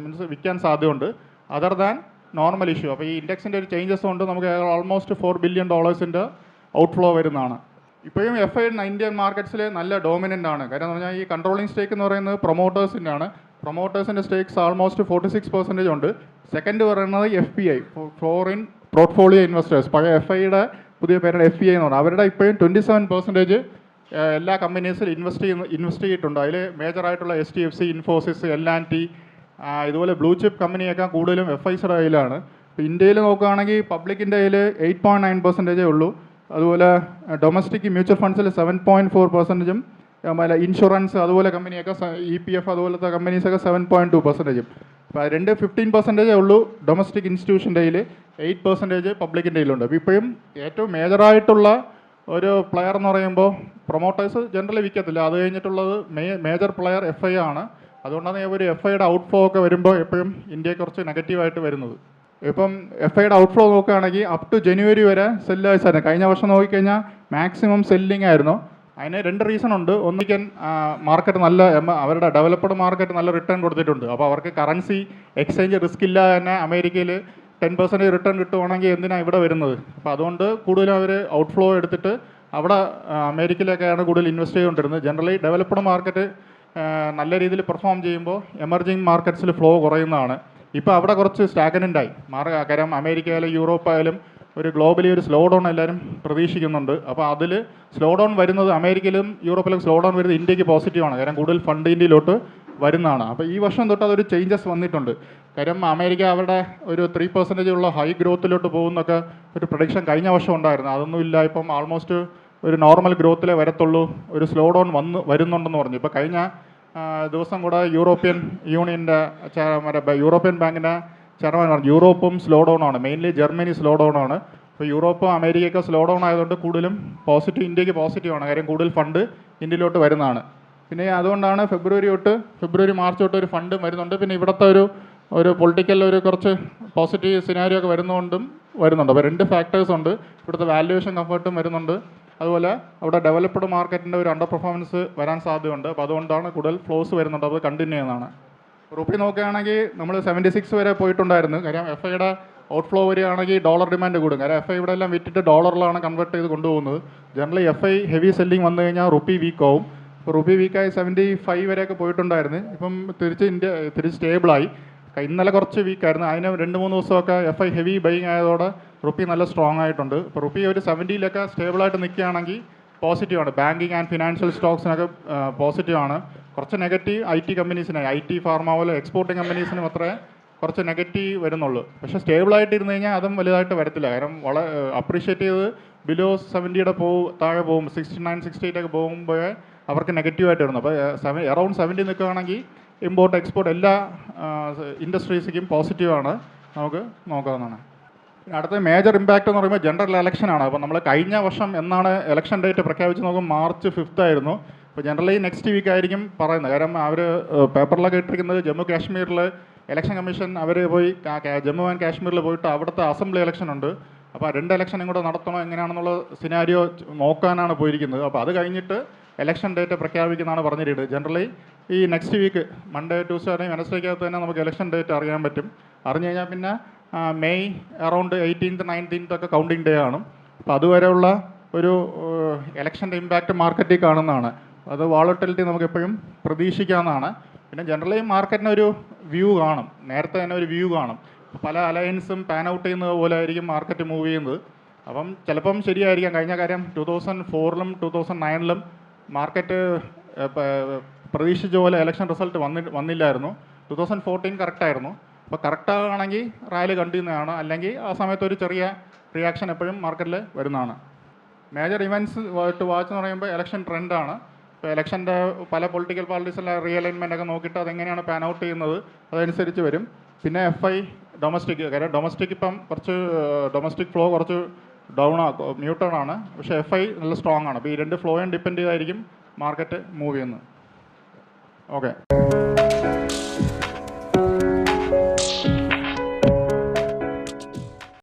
മീൻസ് വിൽക്കാൻ സാധ്യതയുണ്ട് അതർ ദാൻ നോർമൽ ഇഷ്യൂ. അപ്പോൾ ഈ ഇൻഡെക്സിൻ്റെ ഒരു ചേഞ്ചസ് കൊണ്ട് നമുക്ക് ആൾമോസ്റ്റ് $4 billion ഔട്ട്ഫ്ലോ വരുന്നതാണ്. ഇപ്പോഴും FI ഇന്ത്യൻ മാർക്കറ്റ്സിൽ നല്ല ഡോമിനൻ്റ് ആണ്. കാരണം എന്ന് പറഞ്ഞാൽ ഈ കൺട്രോളിങ് സ്റ്റേക്ക് എന്ന് പറയുന്നത് പ്രൊമോട്ടേഴ്സിൻ്റെ ആണ്. പ്രൊമോട്ടേഴ്സിൻ്റെ സ്റ്റേക്സ് ആൾമോസ്റ്റ് 46% ഉണ്ട്. സെക്കൻഡ് പറയുന്നത് FPI, ഫോറിൻ പോർട്ട്ഫോളിയോ ഇൻവെസ്റ്റേഴ്സ്, പഴയ FIയുടെ പുതിയ പേരുടെ FPI എന്ന് പറഞ്ഞാൽ അവരുടെ ഇപ്പോഴും 27% എല്ലാ കമ്പനീസിൽ ഇൻവെസ്റ്റ് ചെയ്തിട്ടുണ്ട്. അതിൽ മേജറായിട്ടുള്ള STFC, ഇൻഫോസിസ്, L&T ഇതുപോലെ ബ്ലൂ ചിപ്പ് കമ്പനിയൊക്കെ കൂടുതലും FIയുടെ കയ്യിലാണ്. ഇപ്പോൾ ഇന്ത്യയിൽ നോക്കുകയാണെങ്കിൽ പബ്ലിക്കിൻ്റെ കയ്യിൽ 8.9% ഉള്ളൂ. അതുപോലെ ഡൊമസ്റ്റിക് മ്യൂച്വൽ ഫണ്ട്സിൽ 7.4%, ഇൻഷുറൻസ് അതുപോലെ കമ്പനിയൊക്കെ EPF അതുപോലത്തെ കമ്പനീസൊക്കെ 7.2%. അപ്പോൾ 15% ഉള്ളൂ ഡൊമസ്റ്റിക് ഇൻസ്റ്റിറ്റ്യൂഷൻ്റെ കയ്യിൽ, 8% പബ്ലിക്കിൻ്റെ കയ്യിലുണ്ട്. അപ്പോൾ ഇപ്പോഴും ഏറ്റവും മേജറായിട്ടുള്ള ഒരു പ്ലെയർ എന്ന് പറയുമ്പോൾ പ്രൊമോട്ടേഴ്സ് ജനറലി വിൽക്കത്തില്ല. അത് കഴിഞ്ഞിട്ടുള്ളത് മേജർ പ്ലെയർ FI ആണ്. അതുകൊണ്ടാണ് ഒരു FIയുടെ ഔട്ട്ഫ്ലോ ഒക്കെ വരുമ്പോൾ എപ്പോഴും ഇന്ത്യയെ കുറച്ച് നെഗറ്റീവായിട്ട് വരുന്നത്. ഇപ്പം FIയുടെ ഔട്ട്ഫ്ലോ നോക്കുകയാണെങ്കിൽ അപ് ടു ജനുവരി വരെ സെല്ലേഴ്സ് ആയിരുന്നു. കഴിഞ്ഞ വർഷം നോക്കിക്കഴിഞ്ഞാൽ മാക്സിമം സെല്ലിംഗ് ആയിരുന്നു. അതിന് 2 റീസൺ ഉണ്ട്. ഒന്നിക്കൻ മാർക്കറ്റ് അവരുടെ ഡെവലപ്ഡ് മാർക്കറ്റ് നല്ല റിട്ടേൺ കൊടുത്തിട്ടുണ്ട്. അപ്പോൾ അവർക്ക് കറൻസി എക്സ്ചേഞ്ച് റിസ്ക് ഇല്ലാതെ തന്നെ അമേരിക്കയിൽ 10% റിട്ടേൺ കിട്ടുവാണെങ്കിൽ എന്തിനാണ് ഇവിടെ വരുന്നത്. അപ്പോൾ അതുകൊണ്ട് കൂടുതലും അവർ ഔട്ട്ഫ്ലോ എടുത്തിട്ട് അവിടെ അമേരിക്കയിലൊക്കെയാണ് കൂടുതൽ ഇൻവെസ്റ്റ് ചെയ്തുകൊണ്ടിരുന്നത്. ജനറലി ഡെവലപ്ഡ് മാർക്കറ്റ് നല്ല രീതിയിൽ പെർഫോം ചെയ്യുമ്പോൾ എമർജിങ് മാർക്കറ്റ്സിൽ ഫ്ലോ കുറയുന്നതാണ്. ഇപ്പോൾ അവിടെ കുറച്ച് സ്റ്റാഗ്നൻ്റായി കാര്യം അമേരിക്കയിലും യൂറോപ്പായാലും ഒരു ഗ്ലോബലി ഒരു സ്ലോ ഡൗൺ എല്ലാവരും പ്രതീക്ഷിക്കുന്നുണ്ട്. അപ്പോൾ അതിൽ സ്ലോ ഡൗൺ വരുന്നത് അമേരിക്കയിലും യൂറോപ്പിലും സ്ലോ ഡൗൺ വരുന്നത് ഇന്ത്യക്ക് പോസിറ്റീവാണ്. കാര്യം കൂടുതൽ ഫണ്ട് ഇന്ത്യയിലോട്ട് വരുന്നതാണ്. അപ്പോൾ ഈ വർഷം തൊട്ട് അതൊരു ചേഞ്ചസ് വന്നിട്ടുണ്ട്. കാര്യം അമേരിക്ക അവരുടെ ഒരു 3% ഉള്ള ഹൈ ഗ്രോത്തിലോട്ട് പോകുന്നൊക്കെ ഒരു പ്രഡിക്ഷൻ കഴിഞ്ഞ വർഷം ഉണ്ടായിരുന്നു. അതൊന്നുമില്ല. ഇപ്പം ആൾമോസ്റ്റ് ഒരു നോർമൽ ഗ്രോത്തിലേ വരത്തുള്ളൂ, ഒരു സ്ലോ ഡൗൺ വരുന്നുണ്ടെന്ന് പറഞ്ഞു. ഇപ്പോൾ കഴിഞ്ഞ ദിവസം കൂടെ യൂറോപ്യൻ യൂണിയൻ്റെ യൂറോപ്യൻ ബാങ്കിൻ്റെ ചെയർമാൻ പറഞ്ഞു യൂറോപ്പും സ്ലോ ഡൗൺ ആണ്, മെയിൻലി ജർമ്മനി സ്ലോ ഡൗൺ ആണ്. അപ്പോൾ യൂറോപ്പും അമേരിക്കയൊക്കെ സ്ലോ ഡൗൺ ആയതുകൊണ്ട് കൂടുതലും ഇന്ത്യക്ക് പോസിറ്റീവാണ്. കാര്യം കൂടുതൽ ഫണ്ട് ഇന്ത്യയിലോട്ട് വരുന്നതാണ്. പിന്നെ അതുകൊണ്ടാണ് ഫെബ്രുവരി മാർച്ച് തൊട്ട് ഒരു ഫണ്ട് വരുന്നുണ്ട്. പിന്നെ ഇവിടുത്തെ ഒരു പൊളിറ്റിക്കൽ ഒരു കുറച്ച് പോസിറ്റീവ് സിനാരിയോ ഒക്കെ വരുന്നതുകൊണ്ടും വരുന്നുണ്ട്. അപ്പോൾ 2 ഫാക്ടേഴ്സ് ഉണ്ട്. ഇവിടുത്തെ വാല്യുവേഷൻ കംഫർട്ടും വരുന്നുണ്ട്, അതുപോലെ അവിടെ ഡെവലപ്ഡ് മാർക്കറ്റിൻ്റെ ഒരു അണ്ടർ പെർഫോമൻസ് വരാൻ സാധ്യതയുണ്ട്. അപ്പോൾ അതുകൊണ്ടാണ് കൂടുതൽ ഫ്ലോസ് വരുന്നുണ്ട്. അത് കണ്ടിന്യൂ ചെയ്യുന്നതാണ്. റുപ്പി നോക്കുകയാണെങ്കിൽ നമ്മൾ 76 വരെ പോയിട്ടുണ്ടായിരുന്നു. കാര്യം എഫ് ഐയുടെ ഔട്ട്ഫ്ലോ വരികയാണെങ്കിൽ ഡോളർ ഡിമാൻഡ് കൂടും. കാര്യം എഫ് ഐ ഇവിടെ എല്ലാം വിറ്റിട്ട് ഡോളറിലാണ് കൺവേർട്ട് ചെയ്ത് കൊണ്ടുപോകുന്നത്. Generally F I heavy selling വന്നു കഴിഞ്ഞാൽ റുപ്പി വീക്ക് ആവും. ഇപ്പോൾ റുപ്പി വീക്കായി 75 വരെയൊക്കെ പോയിട്ടുണ്ടായിരുന്നു. ഇപ്പം തിരിച്ച് സ്റ്റേബിളായി. ഇന്നലെ കുറച്ച് വീക്കായിരുന്നു. അതിന് 2-3 ദിവസമൊക്കെ എഫ് ഐ ഹെവി ബൈങ് ആയതോടെ റുപ്പി നല്ല സ്ട്രോങ് ആയിട്ടുണ്ട്. ഇപ്പോൾ റുപ്പി ഒരു 70-ലൊക്കെ സ്റ്റേബിളായിട്ട് നിൽക്കുകയാണെങ്കിൽ പോസിറ്റീവാണ്. ബാങ്കിങ് ആൻഡ് ഫിനാൻഷ്യൽ സ്റ്റോക്സിനൊക്കെ പോസിറ്റീവാണ്. കുറച്ച് നെഗറ്റീവ് ഐ ടി കമ്പനീസിന്, ഐ ടി ഫാർമ പോലെ എക്സ്പോർട്ടിങ് കമ്പനീസിന് മാത്രമേ കുറച്ച് നെഗറ്റീവ് വരുന്നുള്ളൂ. പക്ഷേ സ്റ്റേബിളായിട്ട് ഇരുന്ന് കഴിഞ്ഞാൽ അതും വലുതായിട്ട് വരത്തില്ല. കാരണം വളരെ അപ്രീഷിയേറ്റ് ചെയ്ത് ബിലോ 70-യുടെ താഴെ പോകും, 69, 68 ഒക്കെ പോകുമ്പോഴേ അവർക്ക് നെഗറ്റീവായിട്ട് വരുന്നു. അപ്പോൾ അറൗണ്ട് 70 നിൽക്കുകയാണെങ്കിൽ ഇമ്പോർട്ട് എക്സ്പോർട്ട് എല്ലാ ഇൻഡസ്ട്രീസിനും പോസിറ്റീവാണ്, നമുക്ക് നോക്കാവുന്നതാണ്. പിന്നെ അടുത്ത മേജർ ഇമ്പാക്റ്റ് എന്ന് പറയുമ്പോൾ ജനറൽ ഇലക്ഷനാണ്. അപ്പോൾ നമ്മൾ കഴിഞ്ഞ വർഷം എന്നാണ് ഇലക്ഷൻ ഡേറ്റ് പ്രഖ്യാപിച്ച് നോക്കുമ്പോൾ മാർച്ച് 5 ആയിരുന്നു. അപ്പോൾ ജനറലി നെക്സ്റ്റ് വീക്ക് ആയിരിക്കും പറയുന്നത്. കാരണം അവർ പേപ്പറിലൊക്കെ ഇട്ടിരിക്കുന്നത് ജമ്മു കാശ്മീരിൽ ഇലക്ഷൻ കമ്മീഷൻ അവർ പോയി ജമ്മു ആൻഡ് കാശ്മീരിൽ പോയിട്ട് അവിടുത്തെ അസംബ്ലി ഇലക്ഷൻ ഉണ്ട്. അപ്പോൾ 2 ഇലക്ഷനും കൂടെ നടത്തണോ എങ്ങനെയാണെന്നുള്ള സിനാരിയോ നോക്കാനാണ് പോയിരിക്കുന്നത്. അപ്പോൾ അത് കഴിഞ്ഞിട്ട് ഇലക്ഷൻ ഡേറ്റ് പ്രഖ്യാപിക്കുന്നതാണ് പറഞ്ഞിരിക്കുന്നത്. ജനറലി ഈ നെക്സ്റ്റ് വീക്ക് മൺഡേ, ട്യൂസ്ഡേ അല്ലെങ്കിൽ വെനസ്ഡേക്കകത്ത് തന്നെ നമുക്ക് ഇലക്ഷൻ ഡേറ്റ് അറിയാൻ പറ്റും. അറിഞ്ഞു കഴിഞ്ഞാൽ പിന്നെ മെയ് അറൗണ്ട് 18th 19th ഒക്കെ കൗണ്ടിങ് ഡേ ആണ്. അപ്പോൾ അതുവരെയുള്ള ഒരു ഇലക്ഷൻ്റെ ഇമ്പാക്റ്റ് മാർക്കറ്റിൽ കാണുന്നതാണ്. അത് വോളറ്റിലിറ്റി നമുക്ക് എപ്പോഴും പ്രതീക്ഷിക്കാവുന്നതാണ്. പിന്നെ ജനറലി മാർക്കറ്റിനൊരു വ്യൂ കാണും, നേരത്തെ തന്നെ ഒരു വ്യൂ കാണും. പല അലയൻസും പാൻ ഔട്ട് ചെയ്യുന്നത് പോലെ ആയിരിക്കും മാർക്കറ്റ് മൂവ് ചെയ്യുന്നത്. അപ്പം ചിലപ്പം ശരിയായിരിക്കാം. കഴിഞ്ഞ കാര്യം 2004-ലും 2009-ലും മാർക്കറ്റ് പ്രതീക്ഷിച്ച പോലെ ഇലക്ഷൻ റിസൾട്ട് വന്നില്ലായിരുന്നു. 2014 കറക്റ്റായിരുന്നു. അപ്പോൾ കറക്റ്റാണെങ്കിൽ റാലി കണ്ടിന്യൂയാണ്, അല്ലെങ്കിൽ ആ സമയത്ത് ഒരു ചെറിയ റിയാക്ഷൻ എപ്പോഴും മാർക്കറ്റിൽ വരുന്നതാണ്. മേജർ ഇവൻറ്റ്സ് വാച്ച് എന്ന് പറയുമ്പോൾ ഇലക്ഷൻ ട്രെൻഡാണ്. ഇപ്പോൾ ഇലക്ഷൻ്റെ പല പൊളിറ്റിക്കൽ പാർട്ടീസിലെ റിയലൈൻമെൻ്റ് ഒക്കെ നോക്കിയിട്ട് അതെങ്ങനെയാണ് പാൻ ഔട്ട് ചെയ്യുന്നത് അതനുസരിച്ച് വരും. പിന്നെ എഫ് ഐ ഡൊമസ്റ്റിക്, കാര്യം ഡൊമസ്റ്റിക് ഇപ്പം കുറച്ച് ഡൊമസ്റ്റിക് ഫ്ലോ കുറച്ച് മ്യൂട്ടഡ് ആണ്. പക്ഷേ എഫ് ഐ നല്ല സ്ട്രോങ് ആണ്. അപ്പോൾ ഈ 2 ഫ്ലോയും ഡിപ്പെൻഡ് ചെയ്തായിരിക്കും മാർക്കറ്റ് മൂവ് ചെയ്യുന്നത്. ഓക്കെ.